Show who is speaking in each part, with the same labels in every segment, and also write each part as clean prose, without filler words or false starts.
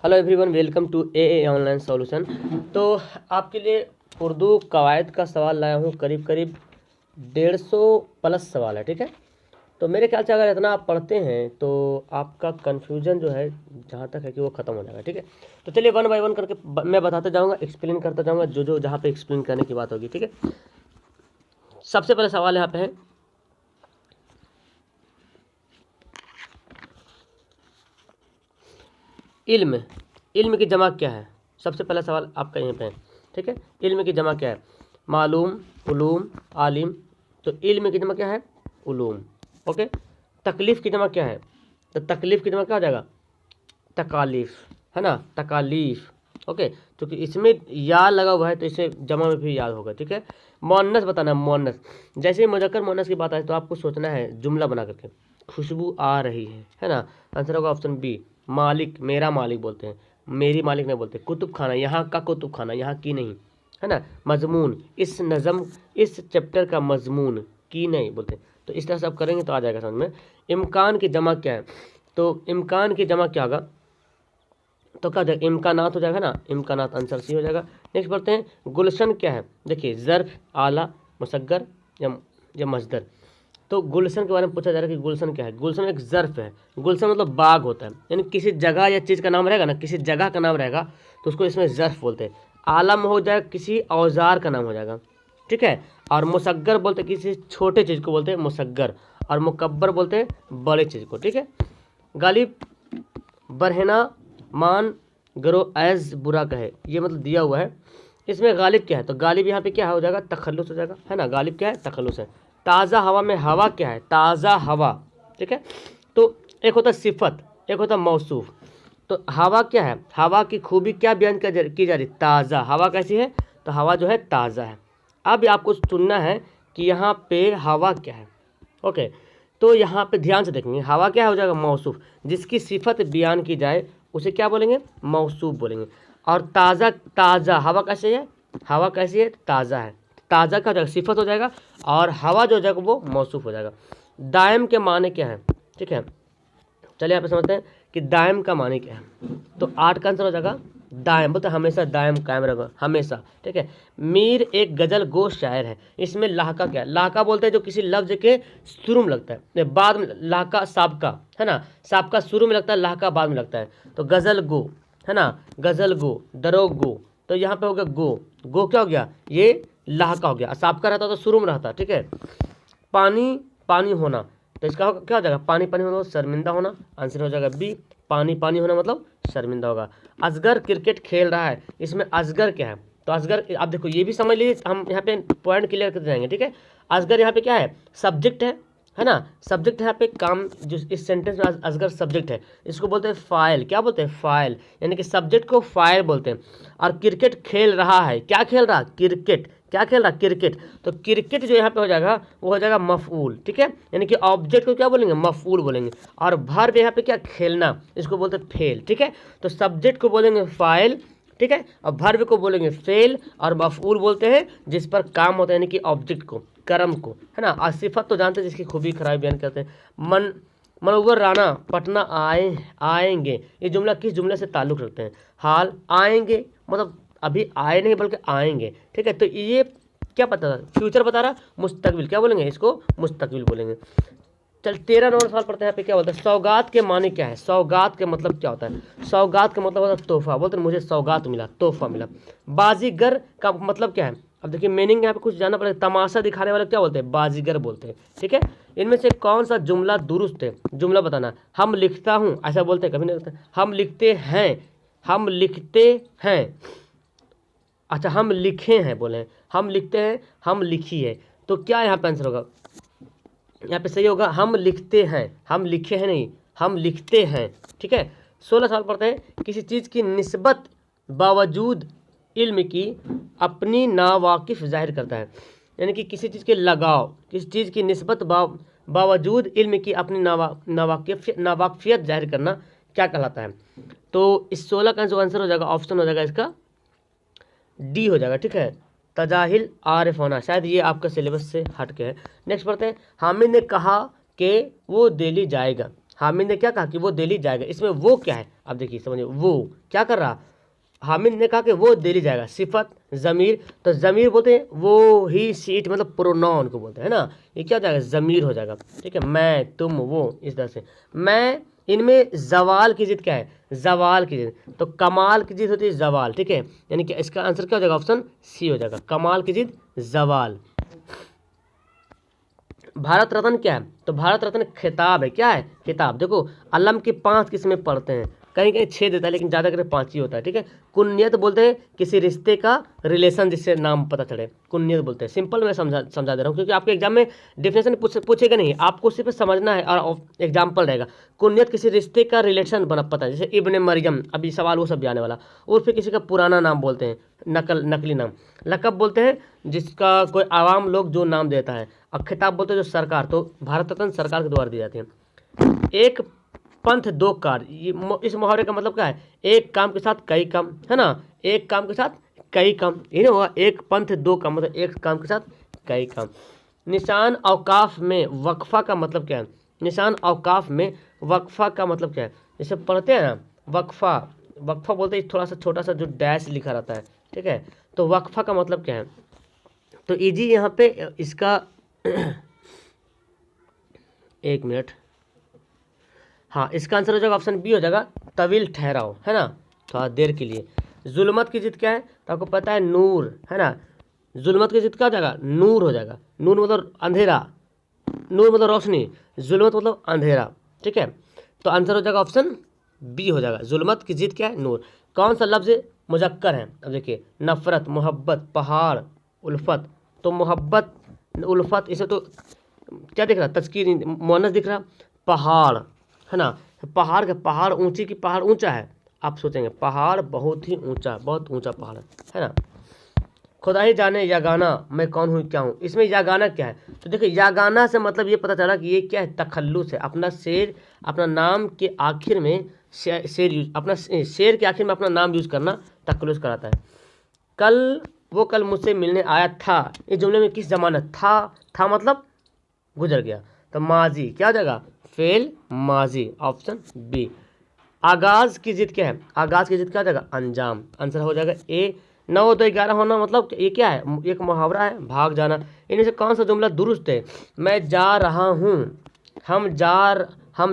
Speaker 1: Hello everyone, welcome to a online solution. तो आपके लिए उर्दू कवायद का सवाल लाया हूँ। करीब करीब 150 प्लस सवाल है। ठीक है, तो मेरे ख्याल से अगर इतना आप पढ़ते हैं तो आपका कन्फ्यूजन जो है जहाँ तक है कि वो ख़त्म हो जाएगा। ठीक है, तो चलिए वन बाय वन करके मैं बताता जाऊँगा, एक्सप्लेन करता जाऊँगा जो जहाँ पे एक्सप्लेन करने की बात होगी। ठीक है, सबसे पहले सवाल यहाँ पे है, इल्म। इल्म की जमा क्या है? सबसे पहला सवाल आपका यहीं पे है। ठीक है, इल्म की जमा क्या है? मालूम, उलूम, आलिम। तो इल्म की जमा क्या है? उलूम। ओके, तकलीफ़ की जमा क्या है? तो तकलीफ़ की जमा क्या हो जाएगा? तकालीफ़, है ना, तकालीफ़। ओके, क्योंकि इसमें या लगा हुआ है तो इसे जमा में भी याद होगा। ठीक है, मुअन्नस बताना, मुअन्नस। जैसे ही मुज़क्कर मुअन्नस की बात आए तो आपको सोचना है जुमला बना करके, खुशबू आ रही है ना। आंसर होगा ऑप्शन बी, मालिक। मेरा मालिक बोलते हैं, मेरी मालिक नहीं बोलते। कुतुब खाना, यहाँ का कुतुब खाना, यहाँ की नहीं, है ना। मजमून, इस नज़म, इस चैप्टर का मजमून, की नहीं बोलते। तो इस तरह से आप करेंगे तो आ जाएगा समझ में। इम्कान की जमा क्या है? तो इम्कान की जमा क्या होगा? तो क्या हो जाएगा? इम्कानात हो जाएगा ना, इम्कानात। आंसर सी हो जाएगा। नेक्स्ट बढ़ते हैं, गुलशन क्या है? देखिए, ज़र्फ, आला, मुसग्गर या मजदर। तो गुलशन के बारे में पूछा जा रहा है कि गुलशन क्या है। गुलशन एक ज़र्फ है। गुलशन मतलब बाग होता है, यानी किसी जगह या चीज़ का नाम रहेगा ना, किसी जगह का नाम रहेगा तो उसको इसमें ज़र्फ बोलते हैं। आलम हो जाएगा, किसी औजार का नाम हो जाएगा। ठीक है, और मुसग्गर बोलते हैं किसी छोटे चीज़ को बोलते हैं मुसग्गर, और मुकब्बर बोलते हैं बड़े चीज़ को। ठीक है, गालिब, बरहना, मान, गरो, ऐज़, बुरा कहे, ये मतलब दिया हुआ है। इसमें गालिब क्या है? तो गालिब यहाँ पे क्या हो जाएगा? तखल्लुस हो जाएगा, है ना। गालिब क्या है? तखल्लुस है। ताज़ा हवा में हवा क्या है? ताज़ा हवा। ठीक है, तो एक होता है सिफत, एक होता है मौसूफ। तो हवा क्या है? हवा की खूबी क्या बयान की जा रही? ताज़ा। हवा कैसी है? तो हवा जो है ताज़ा है। अब आपको चुनना है कि यहाँ पे हवा क्या है। ओके, तो यहाँ पे ध्यान से देखेंगे, हवा क्या हो जाएगा? मौसूफ। जिसकी सिफत बयान की जाए उसे क्या बोलेंगे? मौसूफ बोलेंगे। और ताज़ा, ताज़ा हवा कैसे है? हवा कैसी है? ताज़ा है। ताज़ा का हो जाएगा? सिफत हो जाएगा, और हवा जो हो जाएगा वो मौसूफ हो जाएगा। दायम के माने क्या है? ठीक है, चलिए यहाँ पे समझते हैं कि दायम का माने क्या है। तो 8 का आंसर हो जाएगा दायम, बोलते हमेशा दायम कायम रहेगा, हमेशा। ठीक है, मीर एक गजल गो शायर है। इसमें लाहका क्या है? लाहका बोलते हैं जो किसी लफ्ज के शुरू में लगता है, बाद में। लाहका साबका, है ना, साबका शुरू में लगता है, लाहका बाद में लगता है। तो गजल गो, है ना, गजल गो, दरो गो। तो यहाँ पे हो गया गो, गो क्या हो गया? ये लाहका हो गया। साबका रहता तो शुरू में रहता। ठीक है, पानी, पानी होना, तो इसका क्या हो जाएगा? पानी पानी होना मतलब शर्मिंदा होना। आंसर हो जाएगा बी, पानी पानी होना मतलब शर्मिंदा होगा। असगर क्रिकेट खेल रहा है। इसमें असगर क्या है? तो असगर, आप देखो ये भी समझ लीजिए, हम यहाँ पे पॉइंट क्लियर करते जाएंगे। ठीक है, असगर यहाँ पे क्या है? सब्जेक्ट है ना, सब्जेक्ट यहाँ पे काम, जो इस सेंटेंस में असगर सब्जेक्ट है, इसको बोलते हैं फाइल। क्या बोलते हैं? फाइल, यानी कि सब्जेक्ट को फाइल बोलते हैं। और क्रिकेट खेल रहा है, क्या खेल रहा? क्रिकेट। क्या खेल रहा? क्रिकेट। तो क्रिकेट जो यहाँ पे हो जाएगा वो हो जाएगा मफऊल। ठीक है, यानी कि ऑब्जेक्ट को क्या बोलेंगे? मफऊल बोलेंगे। और वर्ब यहाँ पे क्या? खेलना, इसको बोलते हैं फेल। ठीक है, तो सब्जेक्ट को बोलेंगे फाइल, ठीक है, और वर्ब को बोलेंगे फेल, और मफऊल बोलते हैं जिस पर काम होता है, यानी कि ऑब्जेक्ट को, कर्म को, है ना। और सिफत तो जानते हैं जिसकी खूबी खराबी बयान करते हैं। मनोवर राणा पटना आएंगे, ये जुमला किस जुमले से ताल्लुक़ रखते हैं? हाल, आएंगे मतलब अभी आए नहीं बल्कि आएंगे। ठीक है, तो ये क्या पता था? फ्यूचर बता रहा, मुस्तकबिल। क्या बोलेंगे? इसको मुस्तकबिल बोलेंगे। चल 13 नंबर सवाल पढ़ते हैं। यहाँ पे क्या बोलता है? सौगात के माने क्या है? सौगात के मतलब क्या होता है? सौगात का मतलब होता है तोहफा। बोलते हैं मुझे सौगात मिला, तोहफा मिला। बाजीगर का मतलब क्या है? अब देखिए मीनिंग यहाँ पे कुछ जानना पड़ेगा। तमाशा दिखाने वाले क्या बोलते हैं? बाजीगर बोलते हैं। ठीक है, इनमें से कौन सा जुमला दुरुस्त है? जुमला बताना। हम लिखता हूँ, ऐसा बोलते हैं? कभी नहीं बोलते। हम लिखते हैं, हम लिखते हैं। अच्छा, हम लिखे हैं बोले, हम लिखते हैं, हम लिखी है। तो क्या यहाँ पे आंसर होगा? यहाँ पे सही होगा हम लिखते हैं, हम लिखे हैं नहीं, हम लिखते हैं। ठीक है, 16 साल पढ़ते हैं। किसी चीज़ की निस्बत बावजूद इल्म की अपनी नावाकिफ जाहिर करता है, यानी कि किसी चीज़ के लगाव, किसी चीज़ की निस्बत बावजूद इल्म की अपनी नावाकिफियत जाहिर करना क्या कहलाता है? तो इस 16 का जो आंसर हो जाएगा, ऑप्शन हो जाएगा इसका डी हो जाएगा। ठीक है, तजाहिल आरिफ होना। शायद ये आपका सिलेबस से हट के है। नेक्स्ट पढ़ते हैं। हामिद ने कहा कि वो दिल्ली जाएगा। हामिद ने क्या कहा कि वो दिल्ली जाएगा, इसमें वो क्या है, आप देखिए समझिए, वो क्या कर रहा, हामिद ने कहा कि वो दिल्ली जाएगा, सिफत ज़मीर, तो ज़मीर बोलते हैं वो ही सीट, मतलब प्रोनाउन को बोलते हैं ना, ये क्या हो जाएगा, ज़मीर हो जाएगा, ठीक है, मैं तुम वो, इस तरह से। मैं, इनमें जवाल की जिद क्या है, जवाल की जिद, तो कमाल की जिद होती है जवाल, ठीक है, यानी कि इसका आंसर क्या हो जाएगा, ऑप्शन सी हो जाएगा, कमाल की जिद जवाल। भारत रत्न क्या है, तो भारत रत्न खिताब है, क्या है, खिताब। देखो अलम की 5 किस्में पढ़ते हैं, कहीं कहीं 6 देता है, लेकिन ज़्यादा करके 5 ही होता है, ठीक है। कुन्यत बोलते हैं किसी रिश्ते का रिलेशन जिससे नाम पता चले, कुन्यत बोलते हैं। सिंपल मैं समझा दे रहा हूँ, क्योंकि आपके एग्जाम में डेफिनेशन पूछेगा नहीं, आपको सिर्फ समझना है और एग्जाम्पल रहेगा। कुन्यत किसी रिश्ते का रिलेशन बना पता है, जैसे इब्ने मरियम, अभी सवाल वो सब भी आने वाला। और फिर किसी का पुराना नाम बोलते हैं, नकली नाम। लकब बोलते हैं जिसका कोई आवाम लोग जो नाम देता है। और खिताब बोलते हैं जो सरकार, तो भारत रत्न सरकार के द्वारा दी जाती है। एक पंथ दो कार्य, इस मुहावरे का मतलब क्या है, एक काम के साथ कई काम, है ना, एक काम के साथ कई काम, ये ना होगा, एक पंथ दो काम, मतलब एक काम के साथ कई काम। निशान औकाफ में वक्फा का मतलब क्या है, निशान औकाफ में वक्फा का मतलब क्या है, जैसे पढ़ते हैं ना वक्फा, वक्फा बोलते हैं थोड़ा सा छोटा सा जो डैश लिखा रहता है, ठीक है, तो वक्फा का मतलब क्या है, तो इजी यहाँ पे इसका एक मिनट, हाँ इसका आंसर हो जाएगा ऑप्शन बी हो जाएगा, तवील ठहराव, है ना, थोड़ा देर के लिए। जुल्मत की जिद क्या है, तो आपको पता है नूर, है ना, जुल्मत की जिद क्या हो जाएगा, नूर हो जाएगा, नूर मतलब अंधेरा, नूर मतलब रोशनी, जुल्मत मतलब अंधेरा, ठीक है, तो आंसर हो जाएगा ऑप्शन बी हो जाएगा, जुल्मत की जिद क्या है, नूर। कौन सा लफ्ज़ मुजक्कर है, अब देखिए, नफ़रत, मोहब्बत, पहाड़, उल्फत, तो मोहब्बत, उल्फत, इसे तो क्या दिख रहा, तज़कीर मुअन्नस दिख रहा, पहाड़, है ना, पहाड़ का, पहाड़ ऊंची की, पहाड़ ऊंचा है, आप सोचेंगे पहाड़ बहुत ही ऊंचा, बहुत ऊंचा पहाड़ है ना। खुदा ही जाने यागाना मैं कौन हूँ क्या हूँ, इसमें यागाना क्या है, तो देखिए यागाना से मतलब ये पता चला कि ये क्या है, तखल्लुस है, अपना शेर, अपना नाम के आखिर में शेर यूज, अपना शेर के आखिर में अपना नाम यूज करना तखल्लुस कराता है। कल मुझसे मिलने आया था, इस जुमले में किस जमानत, था मतलब गुजर गया, तो माजी क्या हो जाएगा, फेल माजी, ऑप्शन बी। आगाज की जिद क्या है, आगाज की जिद क्या हो जाएगा, अंजाम, आंसर हो जाएगा ए। 9 2 11 होना मतलब ये क्या है, एक मुहावरा है, भाग जाना। इनमें से कौन सा जुमला दुरुस्त है, मैं जा रहा हूँ, हम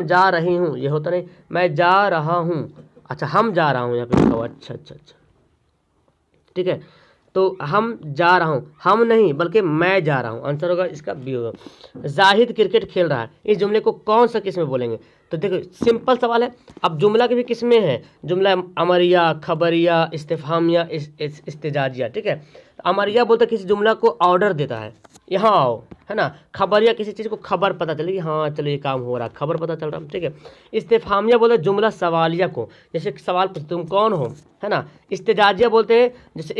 Speaker 1: जा रही हूँ, ये होता नहीं, मैं जा रहा हूँ, अच्छा हम जा रहा हूँ यहाँ पे लिखा हुआ, अच्छा, ठीक है, तो हम जा रहा हूँ, हम नहीं बल्कि मैं जा रहा हूँ, आंसर होगा इसका बी होगा। जाहिद क्रिकेट खेल रहा है, इस जुमले को कौन सा किस्म बोलेंगे, तो देखो सिंपल सवाल है, अब जुमला की भी किस्में हैं, जुमला अमरिया, खबरिया, इस्तिफहामिया, इस्तिजाजिया, ठीक है। अमरिया बोलते किसी जुमला को ऑर्डर देता है, यहाँ आओ, है ना। खबरिया किसी चीज़ को खबर पता चले कि हाँ चलो ये काम हो रहा, खबर पता चल रहा, ठीक है। इस्तिफहामिया बोलते जुमला सवालिया को, जैसे सवाल तुम कौन हो, है ना। इस्तिजाजिया बोलते हैं जैसे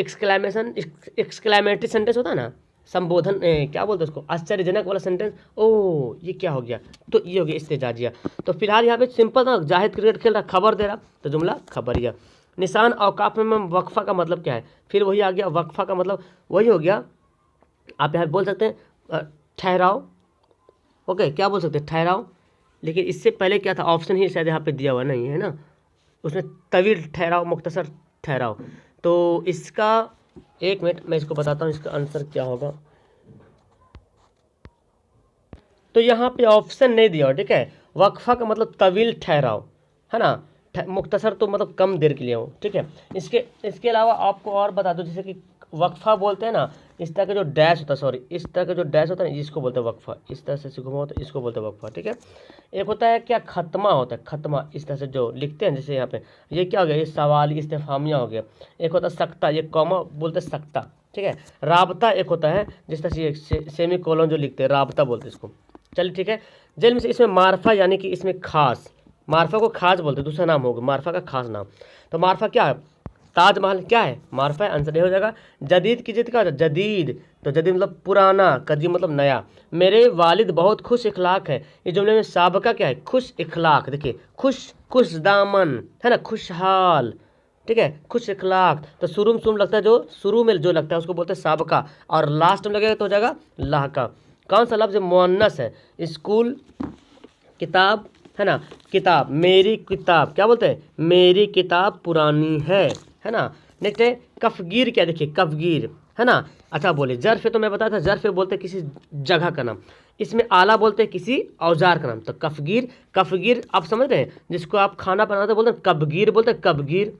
Speaker 1: एक्सक्लेमेटरी सेंटेंस होता है ना, संबोधन क्या बोलते हैं उसको, आश्चर्यजनक वाला सेंटेंस, ओ ये क्या हो गया, तो ये हो गया इस्तिजाजिया। तो फिलहाल यहाँ पे सिंपल था, जाहिद क्रिकेट खेल रहा, खबर दे रहा, तो जुमला खबरिया। निशान औकाफ में वक्फा का मतलब क्या है, फिर वही आ गया, वक्फा का मतलब वही हो गया, आप यहाँ बोल सकते हैं ठहराव, ओके, क्या बोल सकते हैं ठहराव, लेकिन इससे पहले क्या था, ऑप्शन ही शायद यहाँ पे दिया हुआ नहीं है ना, उसमें तवील ठहराव, मुख्तसर ठहराव, तो इसका एक मिनट मैं इसको बताता हूँ इसका आंसर क्या होगा। तो यहाँ पे ऑप्शन नहीं दिया, ठीक है, वक्फा का मतलब तवील ठहराव, है ना, मुख्तसर तो मतलब कम देर के लिए हो, ठीक है। इसके अलावा आपको और बता दो, जैसे कि वक्फा बोलते हैं ना, इस तरह का जो डैश होता है, सॉरी इस तरह का जो डैश होता है ना, इसको बोलते हैं वक्फा, इस तरह से घुमा होता है, इसको बोलते हैं वक्फा, ठीक है। एक होता है क्या, खत्मा होता है, खत्मा, इस तरह से जो लिखते हैं, जैसे यहाँ पे ये क्या हो गया, ये सवाल इस्तिफहामिया हो गया। एक होता है सकता, ये कॉमा बोलते हैं सकता, ठीक है। राबता एक होता है जिस तरह से सेमी कोलन जो लिखते हैं, राबता बोलते हैं इसको, चलिए ठीक है। जन्म से इसमें मारफा यानी कि इसमें खास, मारफा को खास बोलते हैं, दूसरा नाम होगा मारफा का खास नाम, तो मारफा क्या है, ताजमहल क्या है, मारफा है, आंसर ये हो जाएगा। जदीद की जिद क्या होता है, जदीद, तो जदीद मतलब पुराना, कदीम मतलब नया। मेरे वालिद बहुत खुश इखलाक है, इस जुमले में साबका क्या है, खुश इखलाक, देखिए खुश दामन, है ना, खुशहाल, ठीक है, खुश इखलाक, तो शुरू में सुम लगता है, जो शुरू में जो लगता है उसको बोलते हैं साबका, और लास्ट में लगेगा तो हो जाएगा लाहका। कौन सा लफ्ज़ मुअन्नस है, स्कूल, किताब, है ना। किताब, मेरी किताब, क्या बोलते हैं, मेरी किताब पुरानी है ना। नेक्स्ट है कफगीर, क्या देखिए कफगीर, है ना। अच्छा बोले जर्फ, तो मैं बताया था जर्फ बोलते हैं किसी जगह का नाम, इसमें आला बोलते हैं किसी औजार का नाम। तो कफगीर, कफगीर आप समझ रहे हैं, जिसको आप खाना बनाते बोलते हैं कबगीर, बोलते हैं कबगीर।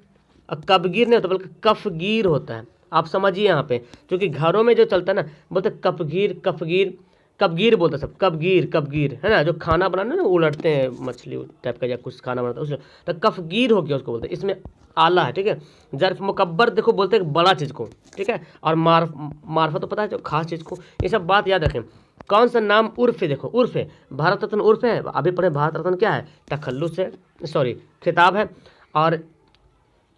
Speaker 1: कबगीर नहीं होता बल्कि कफगीर होता है, आप समझिए यहाँ पे, क्योंकि घरों में जो चलता है ना बोलते कफगीर, कफगीर, कबगीर बोलते सब, कबगीर, कबगीर, है ना। जो खाना बनाने ना उलटते हैं मछली टाइप का या कुछ खाना बनाता है उसमें, तो कफगीर हो गया उसको बोलते हैं, इसमें आला है, ठीक है। जर्फ मुकब्बर देखो बोलते हैं बड़ा चीज़ को, ठीक है। और मार्फत तो पता है जो खास चीज़ को, ये सब बात याद रखें। कौन सा नाम उर्फ है, देखो उर्फ है, भारत रत्न उर्फ है, अभी पढ़े भारत रत्न क्या है, तखल्लुस है, सॉरी खिताब है। और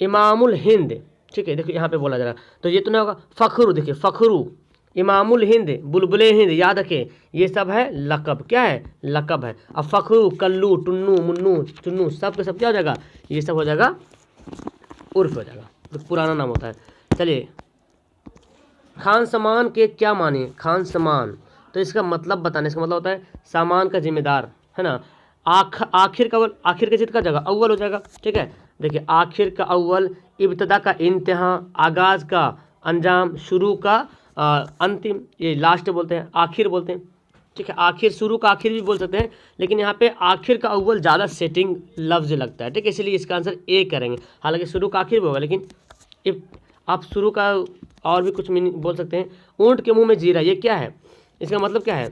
Speaker 1: इमामुल हिंद, ठीक है, देखो यहाँ पे बोला जा रहा, तो ये तो नहीं होगा फ़ख्रू, देखिए फ़ख्रू, इमामुल हिंद, बुलबुले हिंद, याद रखें ये सब है लक़ब, क्या है लक़ब है। अब फ़ख्रू, कल्लू, टुन्नू, मुन्नू, चुन्नू, सब के सब क्या हो जाएगा, ये सब हो जाएगा उर्फ हो जाएगा, तो पुराना नाम होता है। चलिए खान समान के क्या माने, खान समान, तो इसका मतलब बताने, इसका मतलब होता है सामान का जिम्मेदार, है ना। आखिर का अव्वल, आखिर का जित का जगह अव्वल हो जाएगा, ठीक है। देखिए आखिर का अव्वल, इब्तदा का इंतहा, आगाज का अंजाम, शुरू का अंतिम, ये लास्ट बोलते हैं, आखिर बोलते हैं, ठीक है। आखिर, शुरू का आखिर भी बोल सकते हैं, लेकिन यहाँ पे आखिर का अव्वल ज़्यादा सेटिंग लफ्ज लगता है, ठीक है, इसलिए इसका आंसर ए करेंगे। हालांकि शुरू का आखिर भी होगा, लेकिन आप शुरू का और भी कुछ मीनिंग बोल सकते हैं। ऊँट के मुंह में जीरा, ये क्या है, इसका मतलब क्या है,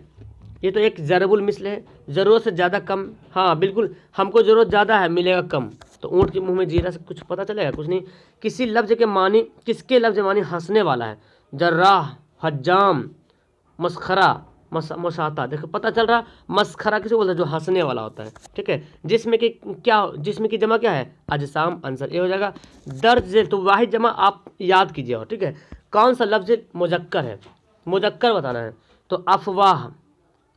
Speaker 1: ये तो एक ज़रबुल मिसल है, ज़रूरत से ज़्यादा कम, हाँ बिल्कुल, हमको ज़रूरत ज़्यादा है मिलेगा कम, तो ऊँट के मुंह में जीरा से कुछ पता चलेगा, कुछ नहीं। किसी लफ्ज़ के मानी, किसके लफ्ज़ मानी हंसने वाला है, जर्राह, हज्जाम, मस्खरा, मसाता, देखो पता चल रहा, मस्खरा किसे बोलते हैं, जो हंसने वाला होता है, ठीक है। जिसमें कि क्या, जिसमें की जमा क्या है, अजसाम, आंसर ये हो जाएगा। दर्ज झेल, तो वाहिद जमा आप याद कीजिए, और ठीक है। कौन सा लफ्ज़ मुजक्कर है, मुजक्कर बताना है, तो अफवाह,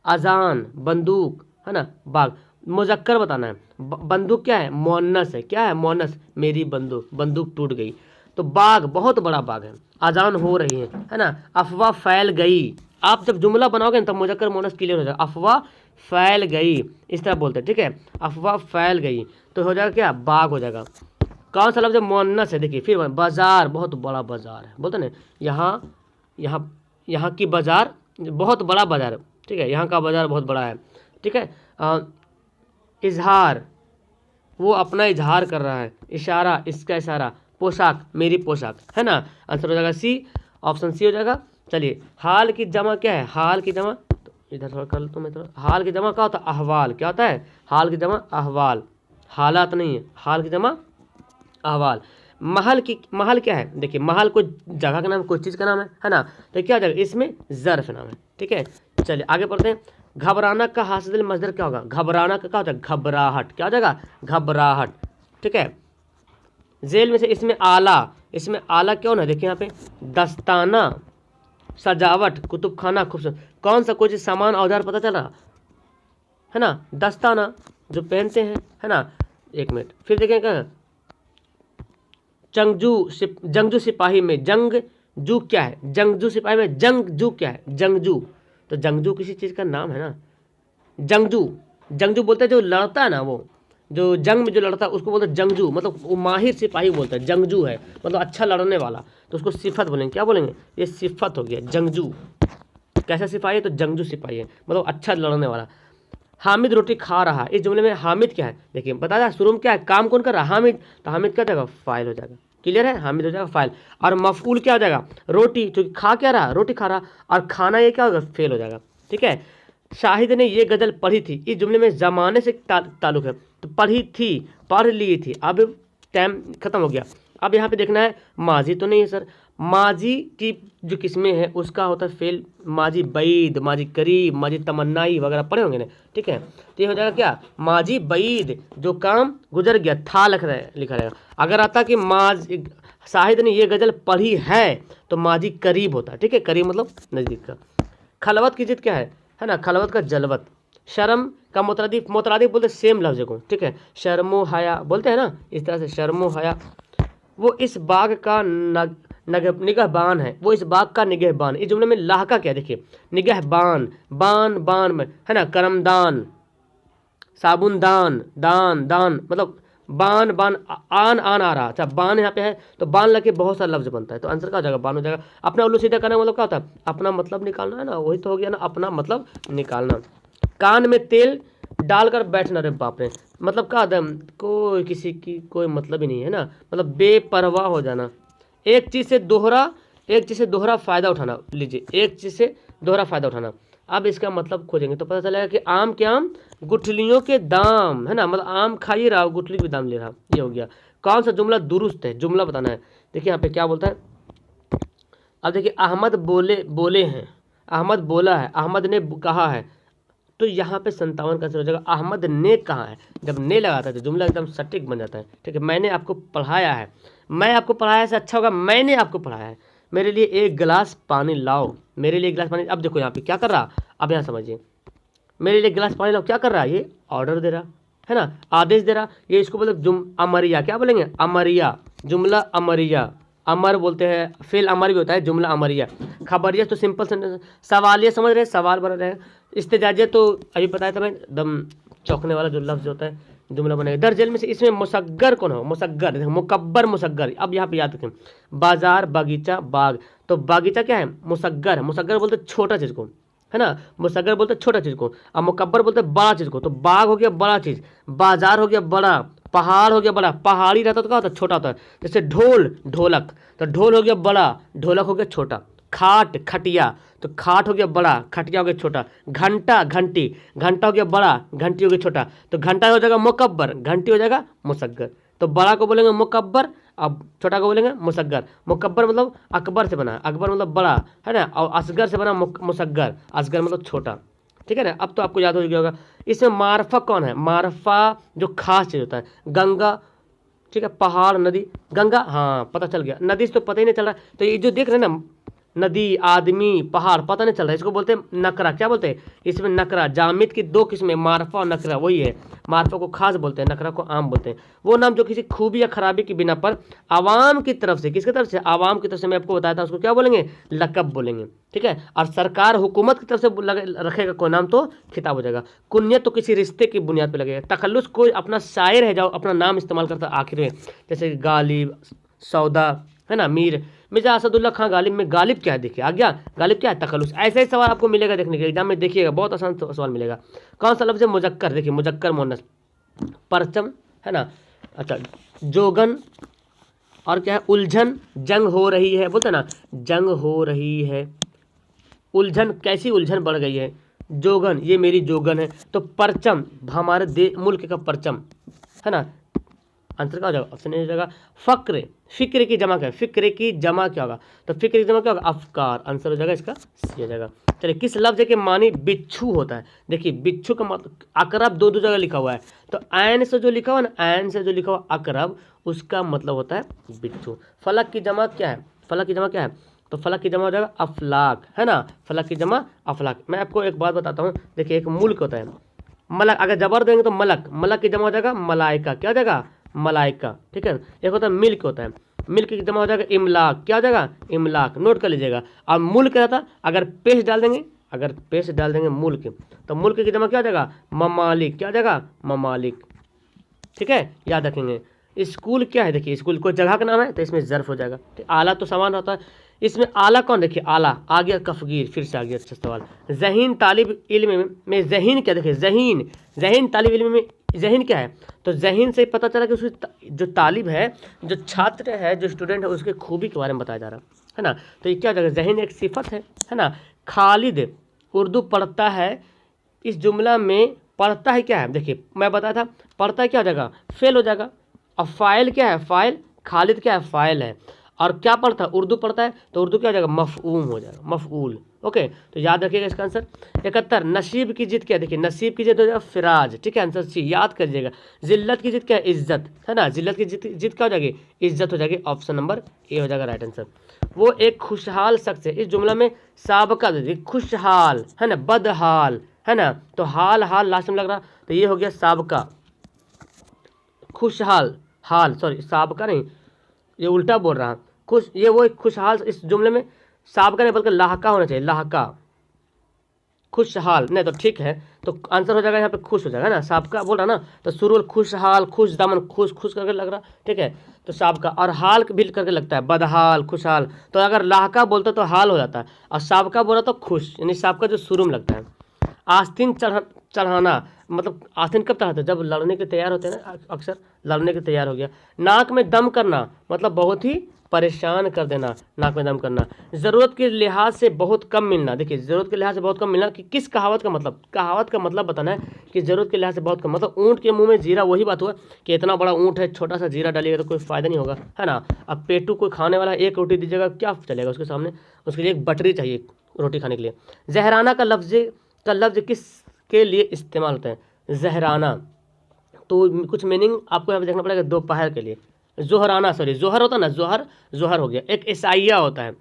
Speaker 1: अजान, बंदूक, है ना, बाग, मुजक्कर बताना है। बंदूक क्या है, मुअन्नस है, क्या है मुअन्नस, मेरी बंदूक, बंदूक टूट गई, तो बाग बहुत बड़ा बाग है, अजान हो रही है ना। अफवाह फैल गई, आप जब जुमला बनाओगे तब मुजक्कर मुअन्नस क्लियर हो जाएगा, अफवाह फैल गई, इस तरह बोलते हैं, ठीक है। अफवाह फैल गई तो हो जाएगा क्या, बाग हो जाएगा। कौन सा लफ्ज़ मुअन्नस है, देखिए फिर बाजार, बहुत बड़ा बाजार है, बोलते ना यहाँ की बाजार बहुत बड़ा बाजार है, ठीक है, यहाँ का बाजार बहुत बड़ा है, ठीक है। इजहार, वो अपना इजहार कर रहा है, इशारा, इसका इशारा, पोशाक, मेरी पोशाक, है ना। आंसर हो जाएगा सी, ऑप्शन सी हो जाएगा। चलिए हाल की जमा क्या है, हाल की जमा, तो इधर थोड़ा कर लेता हूँ मैं, थोड़ा, हाल की जमा क्या होता है, अहवाल, क्या होता है, हाल की जमा अहवाल, हालात नहीं है, हाल की जमा अहवाल। महल की, महल क्या है, देखिए महल कोई जगह का नाम, कोई चीज़ का नाम है ना, तो क्या जाएगा, इसमें ज़र्फ नाम है, ठीक है। चलिए आगे पढ़ते हैं। घबराना का हासिल मजदर क्या होगा, घबराना का क्या होता है, घबराहट, क्या हो जाएगा, घबराहट, ठीक है। जेल में से इसमें आला, इसमें आला क्यों ना, देखिए यहाँ पे दस्ताना, सजावट, कुतुब खाना, खूबसूरत, कौन सा कोई सामान औजार पता चल रहा है ना, दस्ताना जो पहनते हैं, है ना। एक मिनट फिर देखें क्या, जंगजू सिपाही में, जंगजू क्या है, जंगजू सिपाही में जंगजू क्या है, जंगजू, तो जंगजू किसी चीज़ का नाम है ना। जंगजू, जंगजू बोलते हैं जो लड़ता है ना, वो जो जंग में जो लड़ता है उसको बोलते हैं जंगजू, मतलब वो माहिर सिपाही बोलते हैं, जंगजू है मतलब अच्छा लड़ने वाला, तो उसको सिफत बोलेंगे, क्या बोलेंगे, ये सिफत हो गया जंगजू। कैसा सिपाही है, तो जंगजू सिपाही है, मतलब अच्छा लड़ने वाला। हामिद रोटी खा रहा, इस जुमले में हामिद क्या है, देखिए बता दें शुरू में क्या है, काम कौन कर रहा है, हामिद, तो हामिद क्या जाएगा, फाइल हो जाएगा, क्लियर है, हामिद हो जाएगा फाइल। और मफूल क्या हो जाएगा, रोटी, क्योंकि खा क्या रहा, रोटी खा रहा, और खाना ये क्या होगा, फेल हो जाएगा, ठीक है। शाहिद ने ये गज़ल पढ़ी थी, इस जुमले में ज़माने से ताल्लुक है, तो पढ़ी थी, पढ़ ली थी, अब टाइम खत्म हो गया। अब यहाँ पे देखना है माजी तो नहीं है सर, माजी की जो किस्में हैं उसका होता है फेल, माजी बैद, माजी करीब, माजी तमन्नाई वगैरह पढ़े होंगे ना, ठीक है। तो ये हो जाएगा क्या, माजी बैद, जो काम गुजर गया था लिखा रहेगा। अगर आता कि माजी शाहिद ने ये गज़ल पढ़ी है तो माजी करीब होता है, ठीक है, करीब मतलब नज़दीक का। खलवत की जिद क्या है ना, खलवत का जलवत। शर्म का मुतरादिफ बोलते सेम लफ्ज़ को, ठीक है, शर्मो हया बोलते हैं ना, इस तरह से शर्मो हया। वो इस बाग का निगहबान है, वो इस बाग का निगहबान, इस जुमले में लाह का क्या, देखिए निगहबान, बान बान में, है ना, करमदान, साबुन दान, दान दान मतलब बान बान आन आन आ रहा। अच्छा बान यहाँ पे है तो बान लगे बहुत सारा लफ्ज बनता है, तो आंसर क्या हो जाएगा, बान हो जाएगा। अपना उल्लू सीधा करना मतलब क्या होता है, अपना मतलब निकालना है ना, वही तो हो गया ना, अपना मतलब निकालना। कान में तेल डालकर बैठना, रे बाप रे, मतलब क्या होता है, कोई किसी की कोई मतलब ही नहीं है ना, मतलब बेपरवाह हो जाना। एक चीज़ से दोहरा फायदा उठाना, लीजिए एक चीज़ से दोहरा फायदा उठाना। अब इसका मतलब खोजेंगे तो पता चलेगा कि आम के आम गुठलियों के दाम, है ना, मतलब आम खा ही रहा गुठली भी दाम ले रहा, ये हो गया। कौन सा जुमला दुरुस्त है, जुमला बताना है। देखिए यहाँ पे क्या बोलता है, अब देखिए अहमद बोले हैं, अहमद बोला है, अहमद ने कहा है, तो यहाँ पे 57 का आंसर हो जाएगा। अहमद ने कहा है, जब ने लगाता है तो जुमला एकदम सटीक बन जाता है। ठीक है, मैंने आपको पढ़ाया है, मैं आपको पढ़ाया से अच्छा होगा मैंने आपको पढ़ाया है, मेरे लिए एक गिलास पानी लाओ, मेरे लिए एक गिलास पानी। अब देखो यहाँ पे क्या कर रहा, अब यहाँ समझिए, मेरे लिए गिलास पानी लाओ क्या कर रहा है, ये ऑर्डर दे रहा है ना, आदेश दे रहा, ये इसको बोले अमरिया, क्या बोलेंगे, अमरिया, जुमला अमरिया, अमर बोलते हैं, फेल अमर भी होता है, जुमला अमरिया। खबरिया तो सिंपल सेंटेंस, सवालिया समझ रहे हैं, सवाल बना रहे हैं। इस्तेजाजिया तो अभी बताया था मैं, एकदम चौंकने वाला जो लफ्ज होता है, जुमला बनेगा। दर जेल में से इसमें मुसग्गर कौन हो, मुसग्गर, मुकब्बर मुसग्गर। अब यहाँ पे याद रखें, बाजार बगीचा बाग, तो बागीचा क्या है, मुसग्गर, मुसग्गर बोलते छोटा चीज़ को, है ना, मुसग्गर बोलते छोटा चीज़ को, अब मुकब्बर बोलते बड़ा चीज़ को। तो बाग हो गया बड़ा चीज़, बाजार हो गया बड़ा, पहाड़ हो गया बड़ा, पहाड़ी रहता तो क्या होता है, छोटा होता है। जैसे ढोल ढोलक, तो ढोल हो गया बड़ा, ढोलक हो गया छोटा। खाट खटिया, तो खाट हो गया बड़ा, खटिया हो गया छोटा। घंटा घंटी, घंटा हो गया बड़ा, घंटी हो गया छोटा। तो घंटा हो जाएगा मुकब्बर, घंटी हो जाएगा मुसग्गर। तो बड़ा को बोलेंगे मुकब्बर, अब छोटा को बोलेंगे मुसग्गर। मुकब्बर मतलब अकबर से बना, अकबर मतलब बड़ा, है ना, और असगर से बना मुसग्गर, असगर मतलब छोटा। ठीक है ना, अब तो आपको याद हो गया होगा। इसमें मारफा कौन है, मारफा जो खास चीज़ होता है, गंगा, ठीक है, पहाड़ नदी, गंगा, हाँ पता चल गया, नदी से तो पता ही नहीं चल रहा। तो ये जो देख रहे हैं ना, नदी आदमी पहाड़ पता नहीं चल रहा है, इसको बोलते हैं नकरा। क्या बोलते हैं इसमें, नकरा। जामिद की दो किस्में, मारफा और नकरा, वही है। मारफा को खास बोलते हैं, नकरा को आम बोलते हैं। वो नाम जो किसी खूबी या खराबी की बिना पर आवाम की तरफ से, किसकी तरफ से, आवाम की तरफ से, मैं आपको बताया था, उसको क्या बोलेंगे, लकब बोलेंगे। ठीक है, और सरकार हुकूमत की तरफ से रखेगा कोई नाम तो खिताब हो जाएगा। कुन्यत तो किसी रिश्ते की बुनियाद पर लगेगा। तखल्लुस कोई अपना शायर है जाओ अपना नाम इस्तेमाल करता आखिर में, जैसे गालिब, सौदा, है ना, मीर, मिर्जा असदुल्ला खां गालिब में गालिब क्या है, देखिए आ गया, गालिब क्या है, तखल्लुस। ऐसे ही सवाल आपको मिलेगा देखने के एग्जाम में, देखिएगा बहुत आसान सवाल मिलेगा। कौन सा लफ्ज़ है मुजक्कर, देखिए मुजक्कर मुअन्नस, परचम, है ना, अच्छा जोगन, और क्या है उलझन, जंग हो रही है, बोलते ना जंग हो रही है, उलझन, कैसी उलझन बढ़ गई है, जोगन, ये मेरी जोगन है। तो परचम हमारे मुल्क का परचम, है ना, आंसर क्या हो जाएगा, ऑप्शन ए हो जाएगा। फ़क्र, फिक्र की जमा क्या है, फिक्र की जमा क्या होगा, तो फिक्र की जमा क्या होगा, अफकार, आंसर हो जाएगा इसका सी हो जाएगा। चलिए, किस लफ्ज़ के मानी बिच्छू होता है, देखिए बिच्छू का मतलब अकरब, दो जगह लिखा हुआ है, तो ऐन से जो लिखा हुआ ना, ऐन से जो लिखा हुआ अकरब, उसका मतलब होता है बिच्छू। फलक की जमा क्या है, फलक की जमा क्या है, तो फलक की जमा हो जाएगा अफलाक, है ना, फलक की जमा अफलाक। मैं आपको एक बात बताता हूँ, देखिए एक मुल्क होता है मलक, अगर जबर देंगे तो मलक, मलक की जमा हो जाएगा मलाइका, क्या हो जाएगा, मलाइका। ठीक है, एक होता है मिल्क, होता है मिल्क की जमा हो जाएगा इमलाक, क्या हो जाएगा, इमलाक, नोट कर लीजिएगा। अब मुल्क रहता, अगर पेश डाल देंगे, अगर पेश डाल देंगे मुल्क, तो मुल्क की जमा क्या हो जाएगा, ममालिक, क्या हो जाएगा, ममालिक। ठीक है, याद रखेंगे। स्कूल क्या है, देखिए स्कूल कोई जगह का नाम है तो इसमें ज़र्फ हो जाएगा। आला तो समान होता है, इसमें आला कौन, देखिए आला आ गया, कफगीर, फिर से आ गया, अच्छा सवाल। जहीन तालिब इल्म में जहीन क्या, देखिए जहीन, जहीन तालिब इल्म में जहीन क्या है, तो जहीन से पता चला कि उसकी जो तालिब है, जो छात्र है, जो स्टूडेंट है, उसके खूबी के बारे में बताया जा रहा है ना। तो ये क्या हो जाएगा, जहीन एक सिफत है ना। खालिद उर्दू पढ़ता है, इस जुमला में पढ़ता है क्या है, देखिए मैं बताया था, पढ़ता है क्या हो जाएगा, फेल हो जाएगा। अब फाइल क्या है, फाइल, खालिद क्या है, फाइल है, और क्या पढ़ता है, उर्दू पढ़ता है, तो उर्दू क्या हो जाएगा, मफ़ऊम हो जाएगा, मफ़ऊल। ओके, तो याद रखिएगा इसका आंसर। 71 नसीब की जिद क्या है, देखिए नसीब की जिद हो जाएगा फिराज, ठीक है, आंसर सी, याद करिएगा। जिल्लत की जिद क्या है, इज्जत, है ना, जिल्लत की जिद क्या हो जाएगी, इज्जत हो जाएगी, ऑप्शन नंबर ए हो जाएगा राइट आंसर। वो एक खुशहाल शख्स है, इस जुमला में साबका देखिए, खुशहाल, है ना, बदहाल, है ना, तो हाल हाल लास्ट में लग रहा, तो ये हो गया साबका, खुशहाल, हाल, सॉरी साबका नहीं, ये उल्टा बोल रहा, खुश, ये वो एक खुशहाल, इस जुमले में साबका नहीं बल्कि लाहका होना चाहिए, लाहका, खुशहाल, नहीं तो ठीक है, तो आंसर हो जाएगा यहाँ पे खुश हो जाएगा ना, साबका बोल रहा ना, तो शुरू खुशहाल, खुश दामन, खुश खुश करके लग रहा, ठीक है, तो साबका। और हाल भी करके लगता है, बदहाल, खुशहाल, तो अगर लाहका बोलते तो हाल हो जाता है, और साबका बोला तो खुश, यानी साबका जो शुरू में लगता है। आस्तीन चढ़ाना, मतलब आस्तीन कब चढ़ाते हैं, जब लड़ने के तैयार होते हैं ना, अक्सर लड़ने के तैयार हो गया। नाक में दम करना, मतलब बहुत ही परेशान कर देना, नाक में दम करना। ज़रूरत के लिहाज से बहुत कम मिलना, देखिए ज़रूरत के लिहाज से बहुत कम मिलना, कि किस कहावत का मतलब, कहावत का मतलब बताना है कि ज़रूरत के लिहाज से बहुत कम, मतलब ऊँट के मुंह में जीरा, वही बात हुआ कि इतना बड़ा ऊँट है, छोटा सा जीरा डालिएगा तो कोई फ़ायदा नहीं होगा, है ना। अब पेटू कोई खाने वाला एक रोटी दीजिएगा, क्या चलेगा उसके सामने, उसके लिए एक बटरी चाहिए रोटी खाने के लिए। जहराना का लफ्ज़ किस के लिए इस्तेमाल होता है, जहराना, तो कुछ मीनिंग आपको यहाँ पे देखना पड़ेगा, दोपहर के लिए। जोहराना, सॉरी जोहर होता है ना, जोहर हो गया। एक ईसाइया होता है,